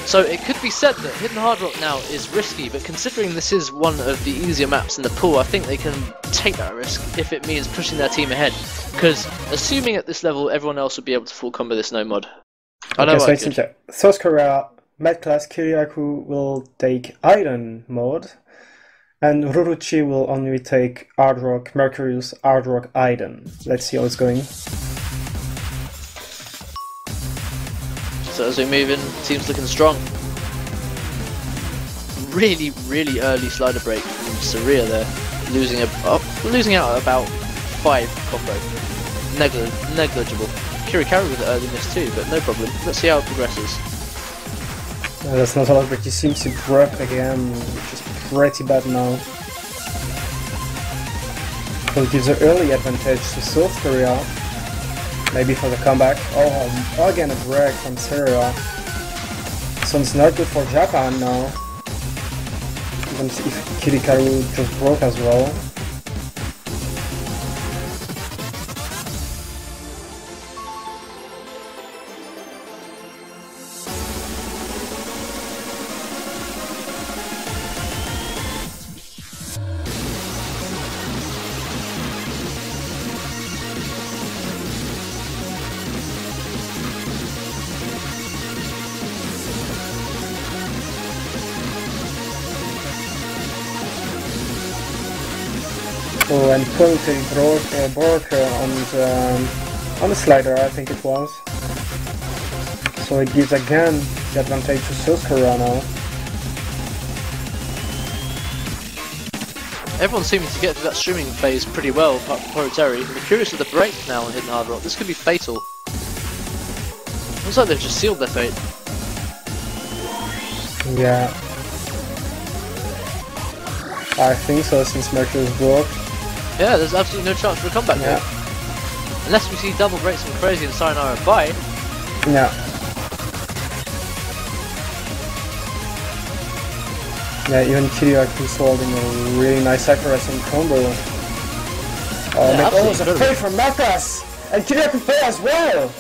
A: So it could be said that Hidden Hard Rock now is risky, but considering this is one of the easier maps in the pool, I think they can take that risk if it means pushing their team ahead. Because assuming at this level everyone else would be able to full combo this no mod. I know
B: Okay,
A: I
B: so
A: could.
B: South Korea Med class Kiriaku will take Iron mode, and Ruruchi will only take Hard Rock, Mercurius, Hard Rock, Iden. Let's see how it's going.
A: So as we move in, team's looking strong. Really, really early slider break from Saria there, losing out about 5 combo. Negligible. Kirikaru with the early miss too, but no problem. Let's see how it progresses.
B: That's not a lot, but he seems to break again, which is pretty bad now. So it gives an early advantage to South Korea. Maybe for the comeback. Oh, again a break from Syria. So it's not good for Japan now. Even if Kirikaru just broke as well. Oh, and Pulte broke on the slider, I think it was. So it gives again the advantage to South Korea now.
A: Everyone's seeming to get through that streaming phase pretty well, apart from Poroteri. We're curious with the break now on Hidden Hard Rock. This could be fatal. Looks like they've just sealed their fate.
B: Yeah. I think so, since Mercurius broke.
A: Yeah, there's absolutely no chance for a comeback
B: Yeah.
A: here. Unless we see double breaks from Crazy and Sayonara bye.
B: Yeah. Yeah, even Kiriaku's holding a really nice accuracy combo. Oh,
A: Yeah,
B: man, was a
A: absolutely
B: play from Makas! And Kiriaku play as well!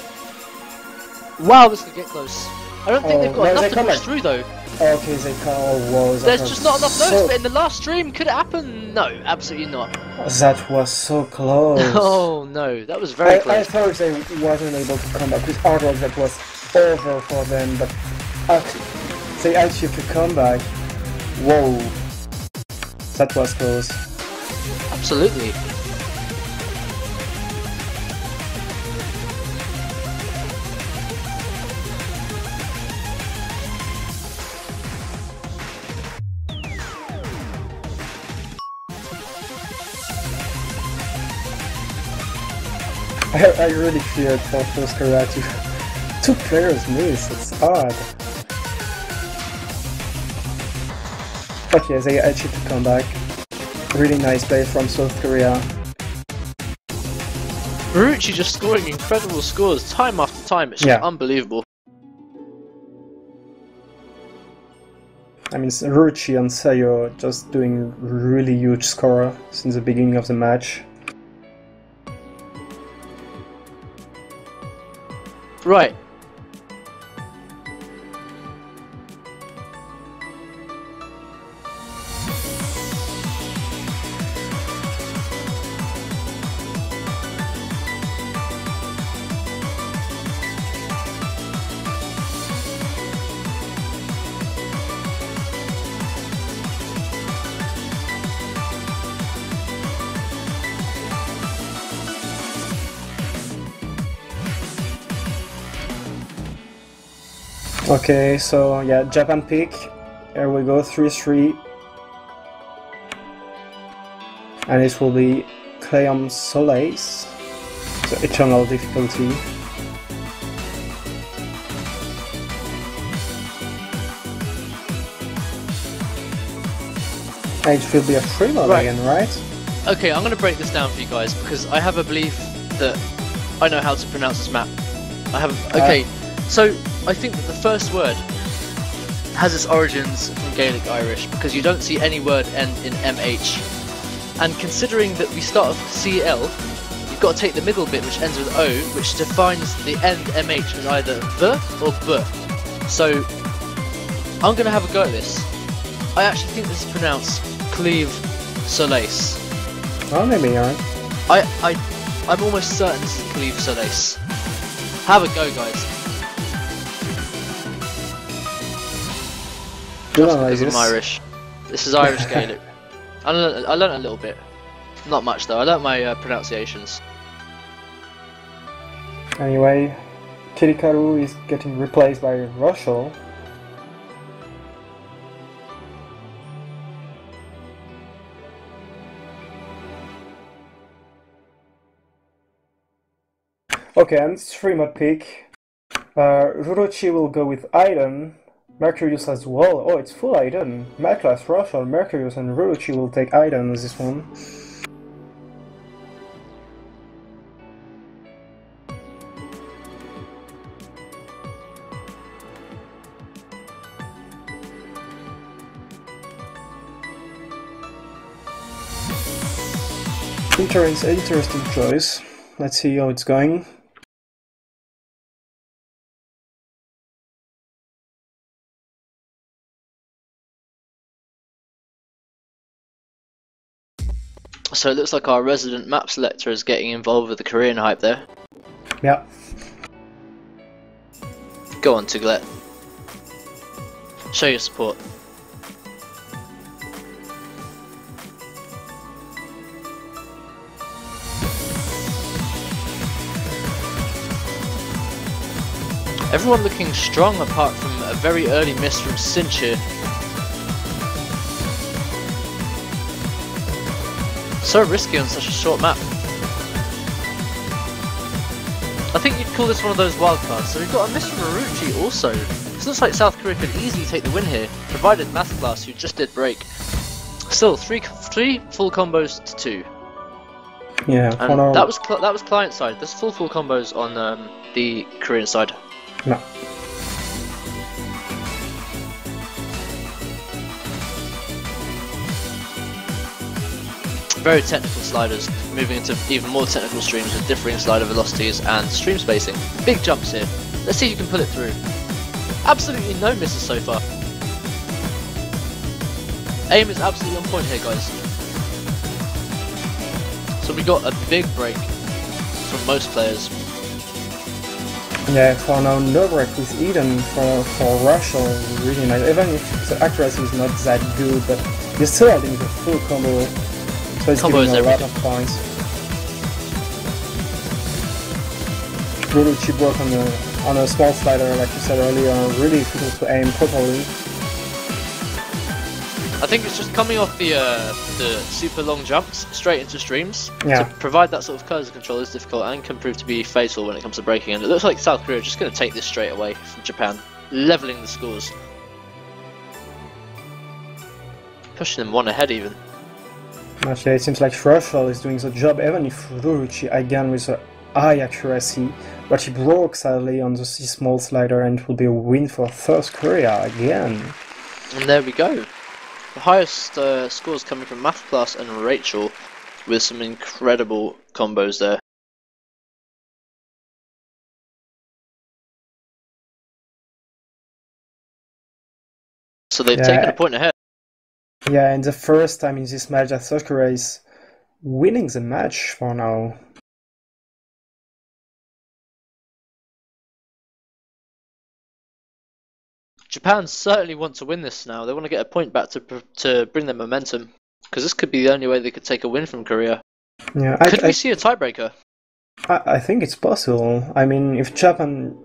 A: Wow, this could get close. I don't think they've got
B: no,
A: enough
B: they
A: to
B: come
A: push
B: back.
A: through though.
B: Okay, they can't. Oh, whoa,
A: There's just not enough nodes,
B: so,
A: but in the last stream, could it happen? No, absolutely not.
B: That was so close.
A: Oh no, that was very
B: I
A: close.
B: thought they wasn't able to come back with Hard Rock, that was over for them, but they actually could come back. Whoa. That was close.
A: Absolutely.
B: I really feared for South Korea to 2 players miss, it's odd. But yeah, they actually to come back. Really nice play from South Korea.
A: Marucci just scoring incredible scores time after time, it's just unbelievable.
B: I mean, Ruchi and Sayo just doing really huge score since the beginning of the match.
A: Right.
B: Okay, so yeah, Japan pick. Here we go, 3-3. And it will be Cleom Solace, so eternal difficulty. And it will be a free mod again, right?
A: Okay, I'm going to break this down for you guys because I have a belief that I know how to pronounce this map. Okay, so I think that the first word has its origins from Gaelic Irish because you don't see any word end in MH. And considering that we start off with CL, you've got to take the middle bit which ends with O, which defines the end MH as either the or B. So I'm going to have a go at this. I actually think this is pronounced Cleve Solace.
B: Oh, maybe, alright.
A: I'm almost certain this is Cleve Solace. Have a go, guys. Just because I'm Irish. This is Irish Gaelic. I learned a little bit. Not much though, I learned my pronunciations.
B: Anyway, Kirikaru is getting replaced by Russell. Okay, and 3-mod pick. Rurochi will go with Aiden. Mercurius as well. Oh, it's full Aiden. Maclass, Russell, Mercurius, and Rurochi will take Aiden as this one. Interesting choice. Let's see how it's going.
A: So it looks like our resident map selector is getting involved with the Korean hype there.
B: Yeah.
A: Go on, Tiglet. Show your support. Everyone looking strong apart from a very early miss from Sinche. So risky on such a short map. I think you'd call this one of those wildcards. So we've got a miss from Marucci also. This looks like South Korea could easily take the win here, provided Mathclass, who just did break. Still, three full combos to 2.
B: Yeah,
A: and that was client side. There's full combos on the Korean side.
B: No.
A: Very technical sliders, moving into even more technical streams with differing slider velocities and stream spacing. Big jumps here. Let's see if you can pull it through. Absolutely no misses so far. Aim is absolutely on point here, guys. So we got a big break from most players.
B: Yeah, for now, no break with Eden for Russell, really nice. Even if the accuracy is not that good, but you're still adding the full combo, so it's giving a lot of points. Ruruchi broke on a small slider, like you said earlier, really difficult to aim properly.
A: I think it's just coming off the super long jumps straight into streams.
B: Yeah.
A: To provide that sort of cursor control is difficult and can prove to be fatal when it comes to breaking. And it looks like South Korea are just going to take this straight away from Japan, leveling the scores, pushing them one ahead even.
B: Actually, it seems like Russell is doing the job, even if Ruruchi again with a high accuracy, but he broke sadly on the small slider, and it will be a win for South Korea again.
A: And there we go. The highest scores coming from Math Class and Rachel, with some incredible combos there. So they've taken a point ahead.
B: Yeah, and the first time in this match that South Korea is winning the match for now.
A: Japan certainly want to win this now. They want to get a point back to bring their momentum, because this could be the only way they could take a win from Korea.
B: Yeah,
A: Could we see a tiebreaker?
B: I think it's possible. I mean, if Japan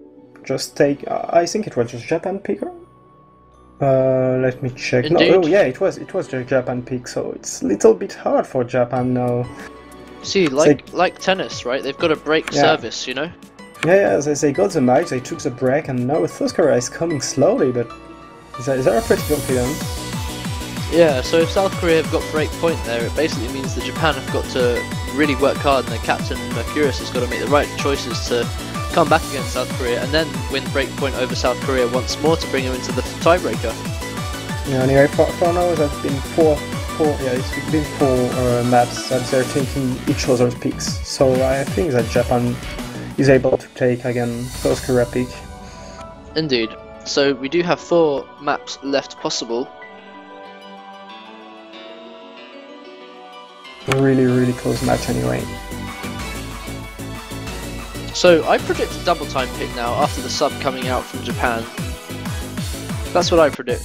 B: just take... I think it was just Japan picker? Let me check.
A: Indeed.
B: No, oh yeah, it was just Japan pick, so it's a little bit hard for Japan now.
A: See, like tennis, right? They've got to break service, you know?
B: Yeah, they got the match, they took the break, and now South Korea is coming slowly, but they're pretty confident.
A: Yeah, so if South Korea have got break point there, it basically means that Japan have got to really work hard, and their captain Mercurius has got to make the right choices to come back against South Korea, and then win break point over South Korea once more to bring him into the tiebreaker.
B: Yeah, anyway, for now, there's been four maps that they're taking each other's picks, so I think that Japan is able to take again South Korea pick.
A: Indeed. So we do have 4 maps left possible.
B: Really close match anyway.
A: So I predict a double time pick now after the sub coming out from Japan. That's what I predict.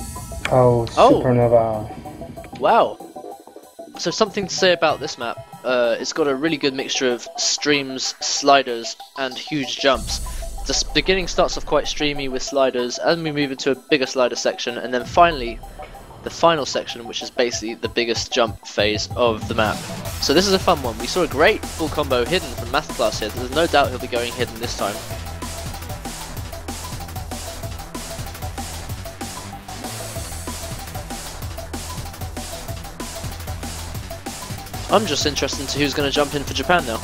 B: Oh, Supernova.
A: Wow. So something to say about this map. It's got a really good mixture of streams, sliders, and huge jumps. The beginning starts off quite streamy with sliders, and we move into a bigger slider section, and then finally the final section, which is basically the biggest jump phase of the map. So this is a fun one. We saw a great full combo hidden from Math Class here. There's no doubt he'll be going hidden this time. I'm just interested in who's going to jump in for Japan now.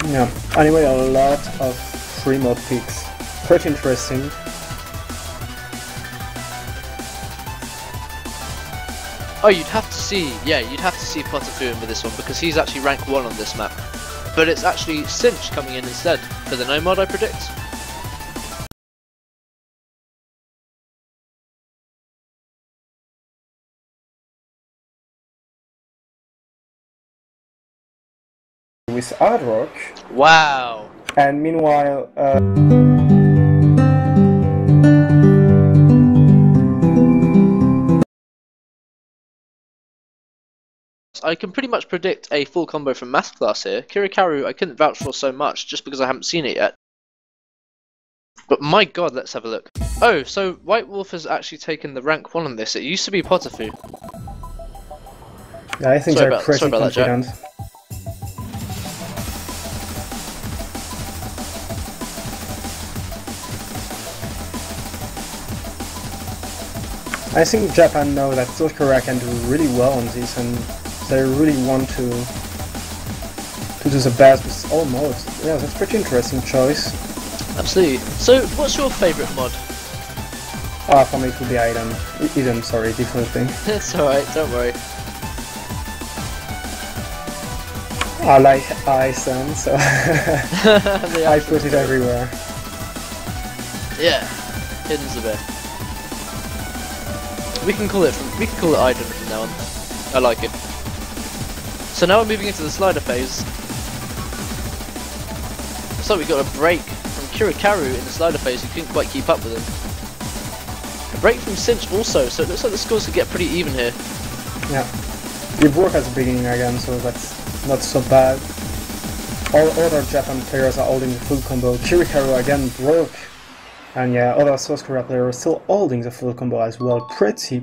B: Yeah, anyway, a lot of free mod picks. Pretty interesting.
A: Oh, you'd have to see Potafu in with this one, because he's actually rank 1 on this map. But it's actually Cinch coming in instead for the no mod, I predict.
B: With Hard Rock.
A: Wow.
B: And meanwhile,
A: I can pretty much predict a full combo from Math Class here. Kirikaru I couldn't vouch for so much just because I haven't seen it yet. But my god, let's have a look. Oh, so White Wolf has actually taken the rank 1 on this. It used to be Potafu.
B: yeah, I think they're pretty confident. I think Japan know that South Korea can do really well on this, and they really want to do the best with all modes. Yeah, that's a pretty interesting choice.
A: Absolutely. So, what's your favourite mod?
B: For me it would be Eden, sorry, different thing.
A: It's alright, don't worry.
B: I like Ison, so I put it everywhere.
A: Yeah, hidden's the best. We can call it Iden from now on. I like it. So now we're moving into the slider phase. So we got a break from Kirikaru in the slider phase who couldn't quite keep up with him. A break from Cinch also, so it looks like the scores could get pretty even here.
B: Yeah. We broke at the beginning again, so that's not so bad. All other Japan players are holding the full combo. Kirikaru again broke. And yeah, other South Korea players are still holding the full combo as well. Pretty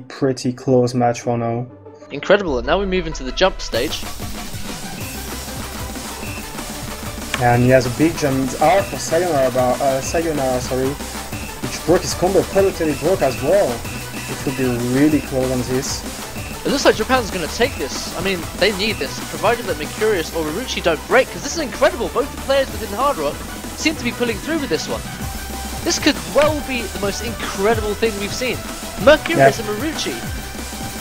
B: close match for now.
A: Incredible, and now we move into the jump stage.
B: And he has a big jump. It's hard for Sayonara, which broke his combo. Peloteli broke as well. It will be really close on this.
A: It looks like Japan's going to take this. I mean, they need this, provided that Mercurius or Uruchi don't break, because this is incredible. Both the players within Hard Rock seem to be pulling through with this one. This could well be the most incredible thing we've seen. Mercurius and Marucci.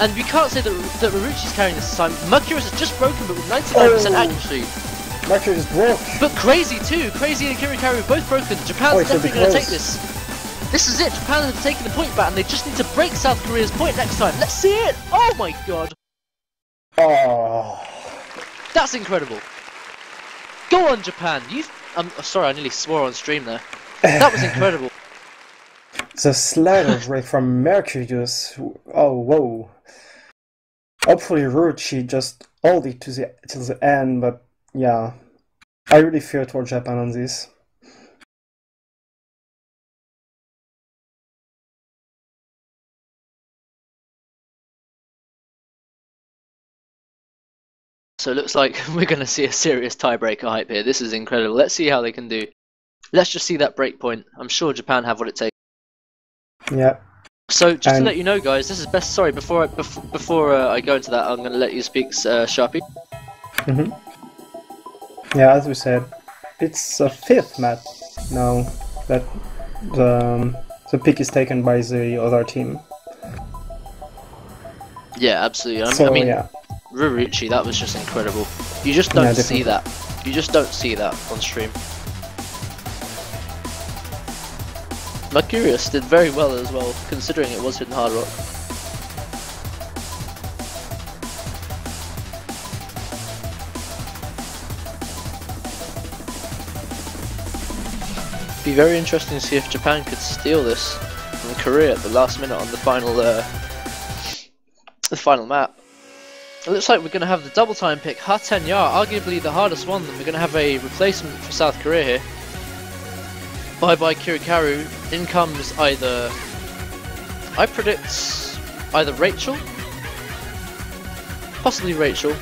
A: And we can't say that Marucci's carrying this time. Mercurius is just broken, but with 99% accuracy.
B: Mercurius broke.
A: But Crazy too. Crazy and Kirikaru both broken. Japan's definitely going to take this. This is it. Japan have taken the point back, and they just need to break South Korea's point next time. Let's see it. Oh my god.
B: Oh.
A: That's incredible. Go on, Japan. I'm sorry, I nearly swore on stream there. That was incredible.
B: The slider break from Mercurius. Oh, whoa. Hopefully Ruchi just hold it till the end, but yeah. I really fear toward Japan on this.
A: So it looks like we're going to see a serious tiebreaker hype here. This is incredible. Let's see how they can do. Let's just see that break point. I'm sure Japan have what it takes.
B: Yeah.
A: So just to let you know, guys, this is best. Sorry, before I go into that, I'm going to let you speak, Sharpie.
B: Yeah, as we said, it's a 5th map now that the pick is taken by the other team.
A: Yeah, absolutely.
B: So,
A: I mean,
B: yeah.
A: Ruruchi, that was just incredible. You just don't see that. You just don't see that on stream. Mercurius did very well as well, considering it was Hidden Hard Rock. Be very interesting to see if Japan could steal this from Korea at the last minute on the final map. It looks like we're going to have the double time pick, Hatenya, arguably the hardest one. Then we're going to have a replacement for South Korea here. Bye bye Kirikaru. In comes either, I predict either Rachel, possibly Rachel.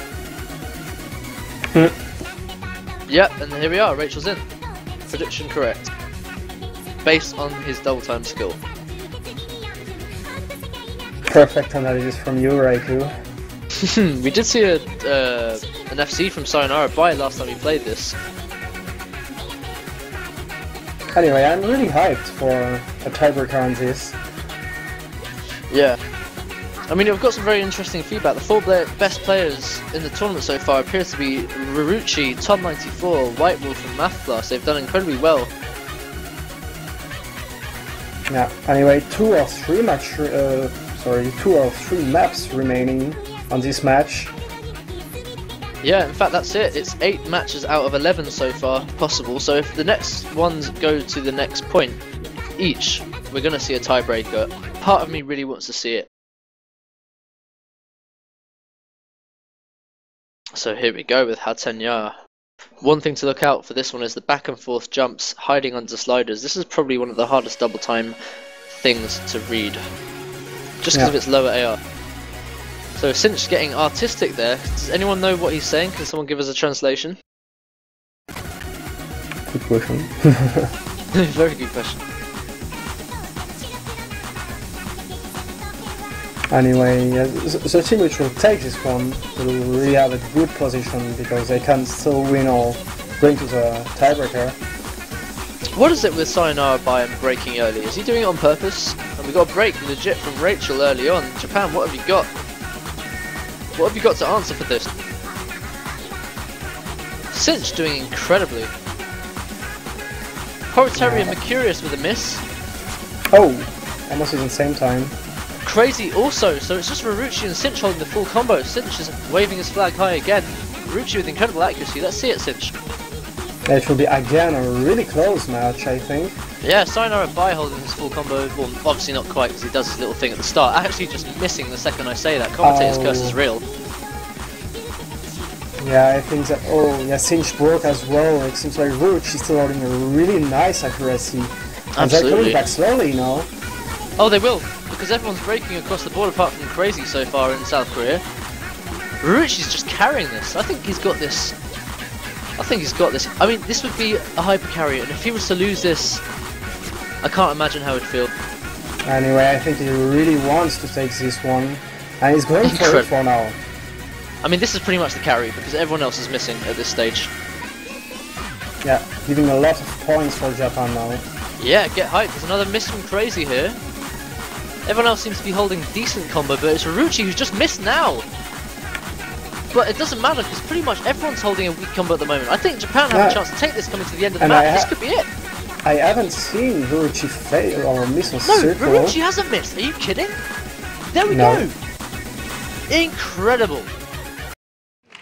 A: Yep, and here we are, Rachel's in. Prediction correct. Based on his double time skill.
B: Perfect analysis from you, Raikou.
A: We did see an FC from Sayonara Bai last time we played this.
B: Anyway, I'm really hyped for a tiebreaker on this.
A: Yeah. I mean, we've got some very interesting feedback. The 4 best players in the tournament so far appear to be Ruruchi, Tom94, White Wolf and Math Class. They've done incredibly well.
B: Yeah, anyway, 2 or 3 maps remaining on this match.
A: Yeah, in fact that's it. It's 8 matches out of 11 so far possible. So if the next ones go to the next point each, we're going to see a tiebreaker. Part of me really wants to see it. So here we go with Hatenya. One thing to look out for this one is the back and forth jumps, hiding under sliders. This is probably one of the hardest double time things to read. Just because of its lower AR. So Cinch getting artistic there. Does anyone know what he's saying? Can someone give us a translation?
B: Good question.
A: Very good question.
B: Anyway, the team which will take this one will really have a good position because they can still win or bring to the tiebreaker.
A: What is it with Sayonara Bai and breaking early? Is he doing it on purpose? And we got a break legit from Rachel early on. Japan, what have you got? What have you got to answer for this? Cinch doing incredibly. Horitari and Mercurius with a miss.
B: Oh, almost at the same time.
A: Crazy also, so it's just Ruruchi and Cinch holding the full combo. Cinch is waving his flag high again. Ruruchi with incredible accuracy. Let's see it, Cinch.
B: It will be again a really close match, I think.
A: Yeah, Sayonara Bai holding his full combo. Well, obviously not quite because he does his little thing at the start. Actually just missing the second I say that. Commentator's curse is real.
B: Yeah, I think that, Cinch broke as well. It seems like Ruruchi still holding a really nice accuracy. And they're coming back slowly now.
A: Oh, they will, because everyone's breaking across the board apart from Crazy so far in South Korea. Ruruchi's just carrying this. I think he's got this. I mean, this would be a hyper carry, and if he was to lose this, I can't imagine how he'd feel.
B: Anyway, I think he really wants to take this one, and he's going for it for now.
A: I mean, this is pretty much the carry, because everyone else is missing at this stage.
B: Yeah, giving a lot of points for Japan now.
A: Yeah, get hyped. There's another miss from Crazy here. Everyone else seems to be holding decent combo, but it's Rurucci who's just missed now. But it doesn't matter because pretty much everyone's holding a weak combo at the moment. I think Japan have a chance to take this coming to the end of the match. This could be it.
B: I haven't seen Rurucci fail or miss a circle.
A: No, Rurucci hasn't missed. Are you kidding? There we go. Incredible.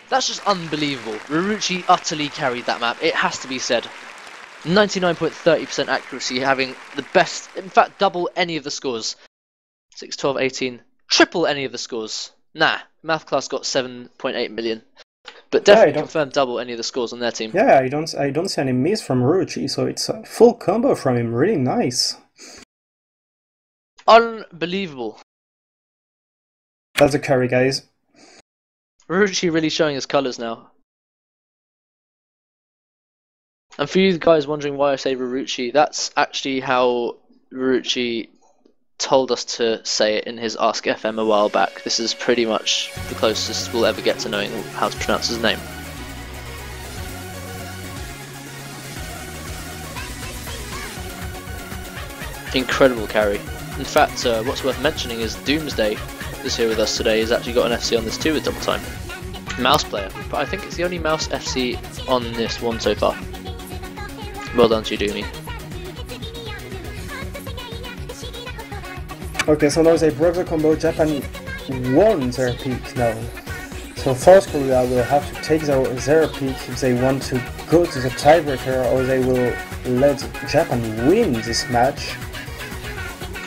A: That's just unbelievable. Rurucci utterly carried that map. It has to be said. 99.30% accuracy, having the best, in fact, double any of the scores. 6, 12, 18, triple any of the scores. Nah, Math Class got 7.8 million. But definitely confirmed double any of the scores on their team.
B: Yeah, I don't see any miss from Rurucci, so it's a full combo from him. Really nice.
A: Unbelievable.
B: That's a carry, guys.
A: Rurucci really showing his colours now. And for you guys wondering why I say Rurucci, that's actually how Rurucci told us to say it in his Ask FM a while back. This is pretty much the closest we'll ever get to knowing how to pronounce his name. Incredible carry. In fact, what's worth mentioning is Doomsday is here with us today. He's actually got an FC on this too with Double Time. Mouse player, but I think it's the only Mouse FC on this one so far. Well done to you, Doomy.
B: Okay, so now they broke the combo. Japan won their peak now. So South Korea will have to take their peak if they want to go to the tiebreaker, or they will let Japan win this match.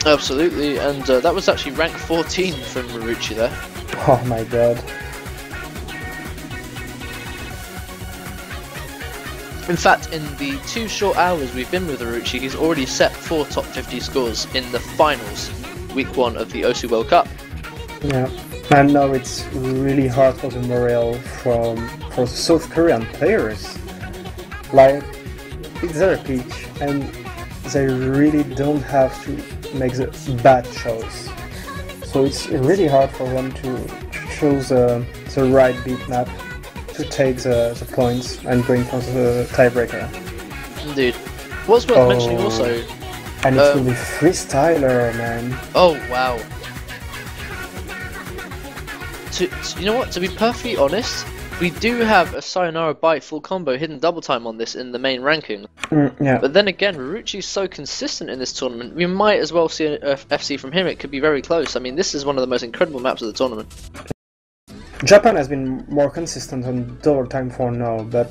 A: Absolutely, and that was actually rank 14 from Rurucci there.
B: Oh my god.
A: In fact, in the 2 short hours we've been with Rurucci, he's already set 4 top 50 scores in the finals, week 1 of the Osu World Cup.
B: Yeah, and now it's really hard for the morale for the South Korean players. Like, it's their peak, and they really don't have to make the bad choice. So it's really hard for them to choose the right beat map to take the points and bring for the tiebreaker.
A: Indeed. What's worth mentioning also...
B: And it will be freestyler, man.
A: Oh, wow. You know what, to be perfectly honest, we do have a Sayonara Bite full combo hidden double time on this in the main ranking.
B: Yeah.
A: But then again, Rurucci's so consistent in this tournament, we might as well see a FC from him. It could be very close. I mean, this is one of the most incredible maps of the tournament.
B: Japan has been more consistent on double time for now, but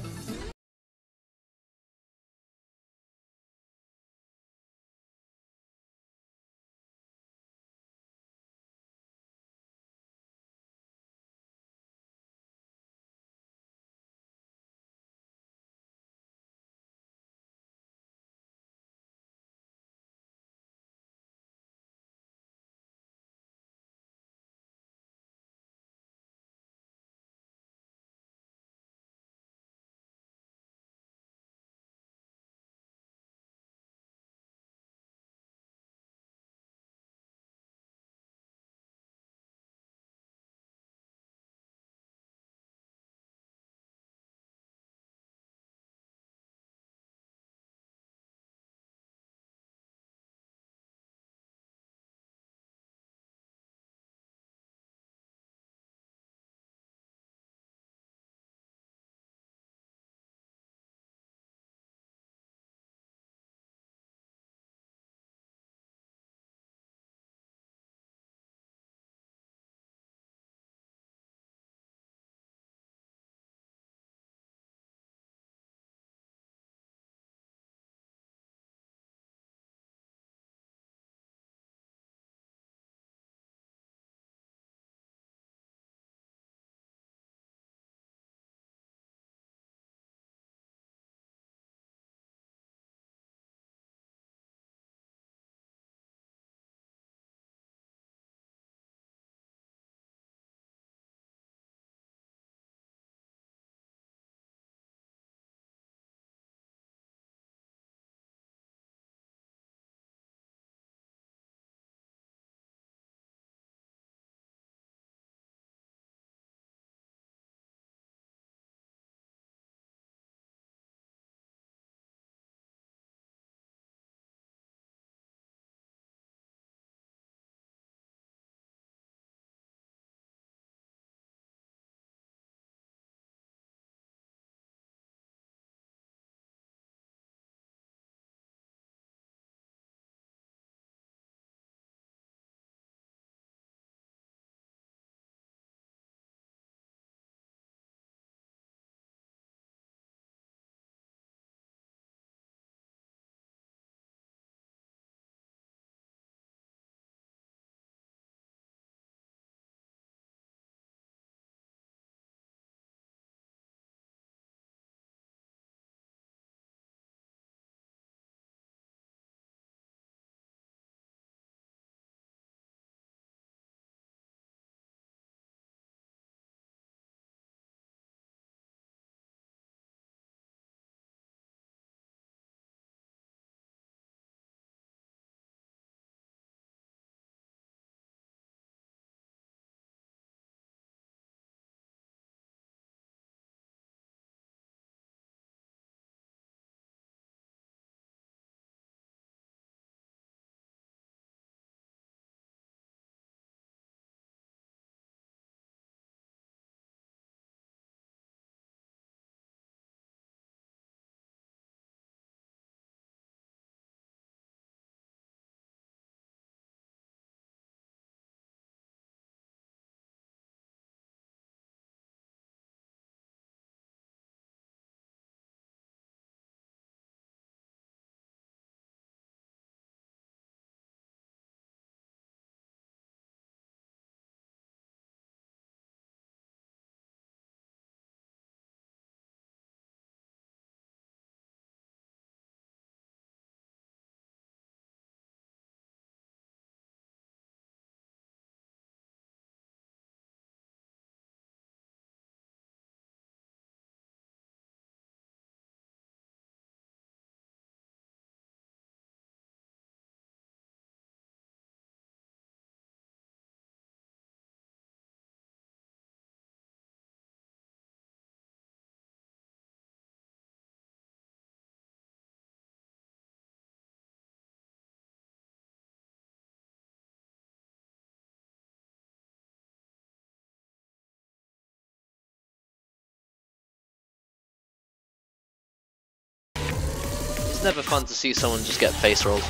A: It's never fun to see someone just get face rolled.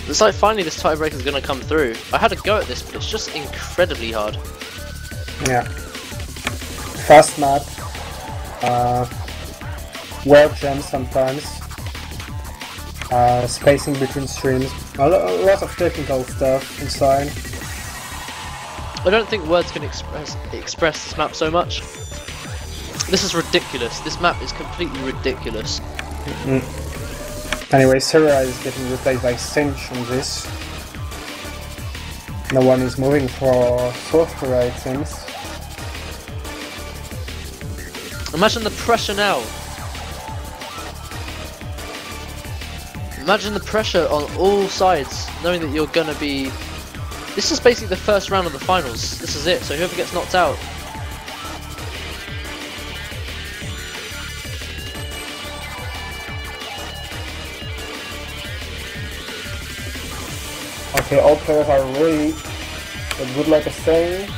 A: It's like finally this tiebreaker is going to come through. I had a go at this, but it's just incredibly hard.
B: Yeah. Fast map. Weird jumps sometimes. Spacing between streams. A lot of technical stuff inside.
A: I don't think words can express this map so much. This is ridiculous. This map is completely ridiculous.
B: Anyway, Sarah is getting replaced by Cinch on this. No one is moving for South Korea, it seems.
A: Imagine the pressure now. Imagine the pressure on all sides, knowing that you're gonna be... This is basically the first round of the finals. This is it, so whoever gets knocked out.
B: Okay, all players are ready. But good luck is saying,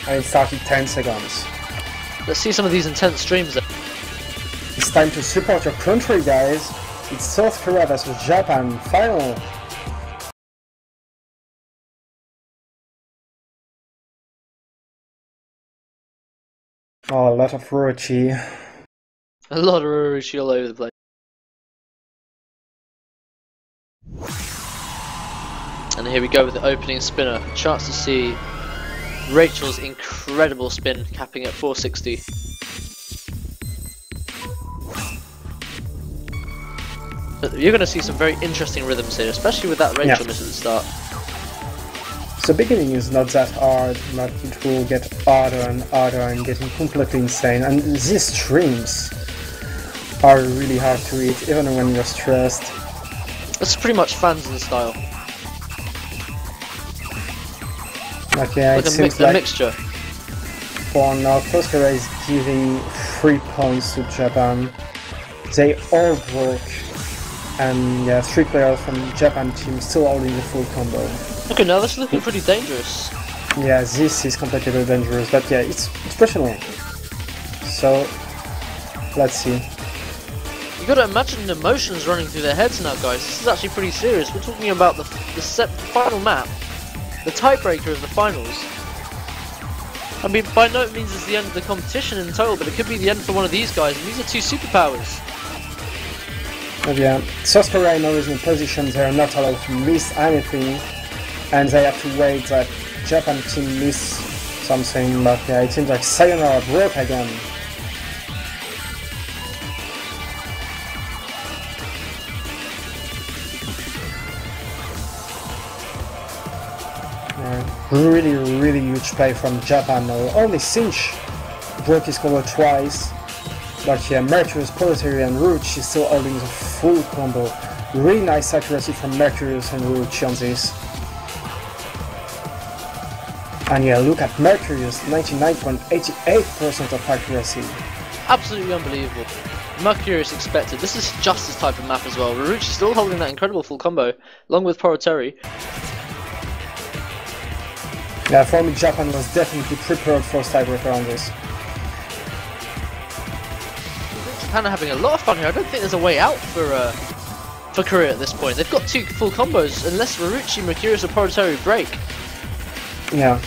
B: and it started 10 seconds.
A: Let's see some of these intense streams.
B: It's time to support your country, guys. It's South Korea versus Japan final. Oh, a lot of Orochi.
A: A lot of Orochi all over the place. And here we go with the opening spinner. Chance to see Rachel's incredible spin, capping at 460. But you're going to see some very interesting rhythms here, especially with that Rachel miss at the start.
B: The beginning is not that hard, but it will get harder and getting completely insane. And these streams are really hard to read, even when you're stressed.
A: It's pretty much Fanzone style.
B: Okay,
A: like
B: it seems like
A: a mixture.
B: For now, South Korea is giving 3 points to Japan. They all broke, and yeah, 3 players from Japan team still holding the full combo.
A: Okay, now this is looking pretty dangerous.
B: Yeah, this is completely dangerous, but yeah, it's personal. So, let's see.
A: You gotta imagine the emotions running through their heads now, guys. This is actually pretty serious. We're talking about the final map, the tiebreaker of the finals. I mean, by no means is the end of the competition in total, but it could be the end for one of these guys, and these are 2 superpowers.
B: But yeah, South Korea now is in a position they are not allowed to miss anything, and they have to wait that Japan team miss something, but yeah, it seems like Sayonara broke again. Really huge play from Japan now. Only Cinch broke his combo twice, but yeah, Mercurius, Proletarian, and Rouge is still holding the full combo. Really nice accuracy from Mercurius and Rouge on this. And yeah, look at Mercurius, 99.88% of accuracy.
A: Absolutely unbelievable. Mercurius expected. This is just his type of map as well. Rouge is still holding that incredible full combo, along with Proletari.
B: Yeah, for me, Japan was definitely prepared for tiebreaker on this.
A: Japan are having a lot of fun here. I don't think there's a way out for Korea at this point. They've got 2 full combos, unless Rouge, Mercurius, or Proletari break.
B: Yeah.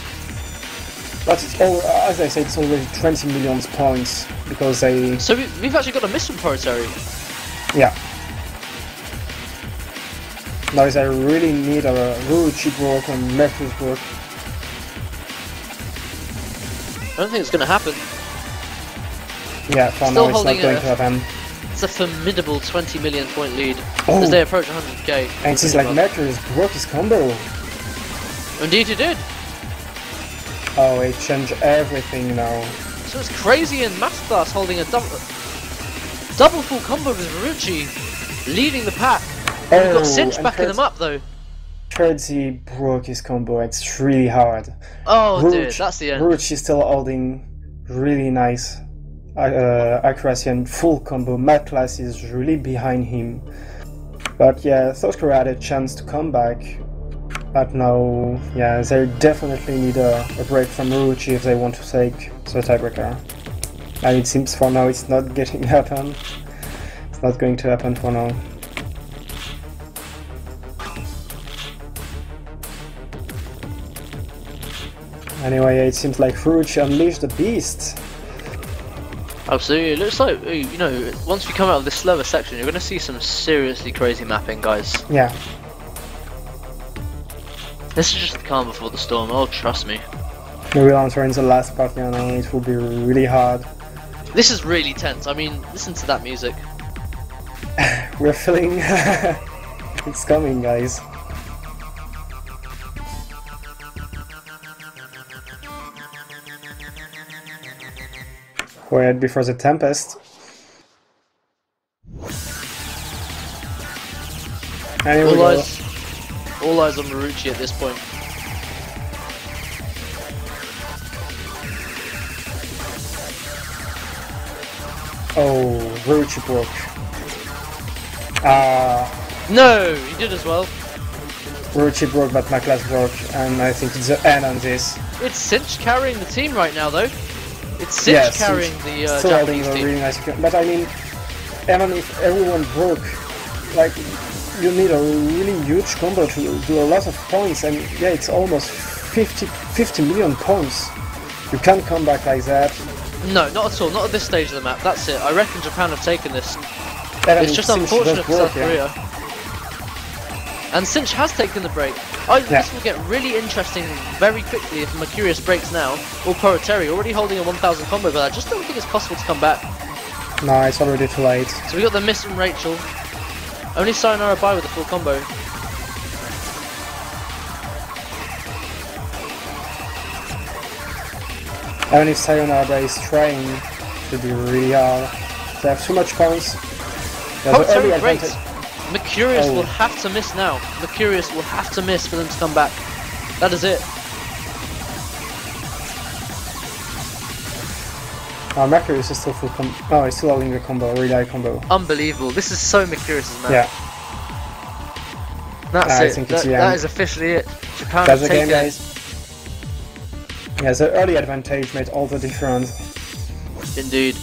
B: But it's all, as I said, it's already 20 million points, because they...
A: So we've actually got a miss from Proletari.
B: Yeah. Now they really need a Rouge broke and Mercurius broke.
A: I don't think it's going to happen.
B: Yeah, for now it's not going to happen.
A: It's a formidable 20 million point lead
B: Oh.
A: as they approach 100k.
B: And it seems like Mercurius broke his combo.
A: Indeed he did.
B: Oh, it changed everything now.
A: So it's Crazy and Masterclass holding a double full combo with Rouge, leading the pack. We've got Cinch backing them up though.
B: Crazy broke his combo, it's really hard.
A: Oh
B: Rouge,
A: dude, that's the end.
B: Rouge is still holding really nice accuracy and full combo. Masterclass is really behind him. But yeah, South Korea had a chance to come back. But now, yeah, they definitely need a break from Rouge if they want to take the tiebreaker. And it seems for now it's not getting happen. It's not going to happen for now. Anyway, it seems like Rouge unleashed the beast.
A: Absolutely, it looks like, you know, once we come out of this slower section, you're going to see some seriously crazy mapping, guys.
B: Yeah.
A: This is just the calm before the storm, oh, trust me.
B: We will enter in the last part, you know, it will be really hard.
A: This is really tense, I mean, listen to that music.
B: We're feeling... it's coming, guys. Quiet before the tempest. And here we go.
A: All eyes on Marucci at this point.
B: Oh, Marucci broke.
A: No, he did as well.
B: Marucci broke, but Maklas broke, and I think it's the end on this.
A: It's Cinch carrying the team right now, though. It's Cinch carrying the Japanese team.
B: Really nice, but I mean, even if everyone broke, like, you need a really huge combo to do a lot of points, and yeah, it's almost 50 million points. You can't come back like that.
A: No, not at all. Not at this stage of the map. That's it. I reckon Japan have taken this. It's just unfortunate for South Korea. And Cinch has taken the break. This will get really interesting very quickly if Mercurius breaks now. Or Poroteri already holding a 1000 combo, but I just don't think it's possible to come back.
B: No, it's already too late.
A: So we got the miss from Rachel. Only Sayonara by with the full combo.
B: Even if Sayonara is trying, it should be really hard. They have too much points.
A: Poroteri breaks. Mercurius will have to miss now. Mercurius will have to miss for them to come back. That is it.
B: Mercurius is still full combo. Oh, he's still holding the combo, really high combo.
A: Unbelievable. This is so Mercurius' map.
B: Yeah.
A: That's it. That is officially it. Japan
B: That's the game,
A: it.
B: guys. Yeah, the early advantage made all the difference.
A: Indeed.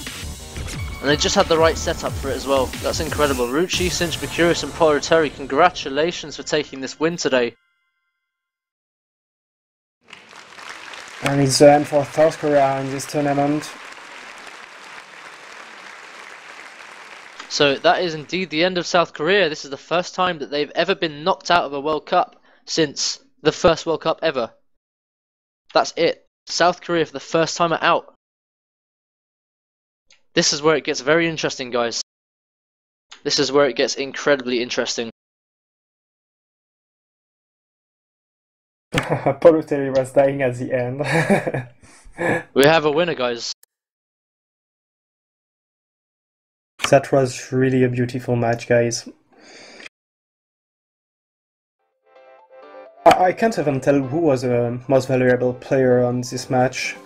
A: And they just had the right setup for it as well. That's incredible. Rucci, Cinch, Mercurius and Poroteri, congratulations for taking this win today.
B: And it's the end for South Korea in this tournament.
A: So that is indeed the end of South Korea. This is the first time that they've ever been knocked out of a World Cup since the first World Cup ever. That's it. South Korea for the first time are out. This is where it gets very interesting, guys. This is where it gets incredibly interesting.
B: Poroteri was dying at the end.
A: We have a winner, guys.
B: That was really a beautiful match, guys. I can't even tell who was the most valuable player on this match.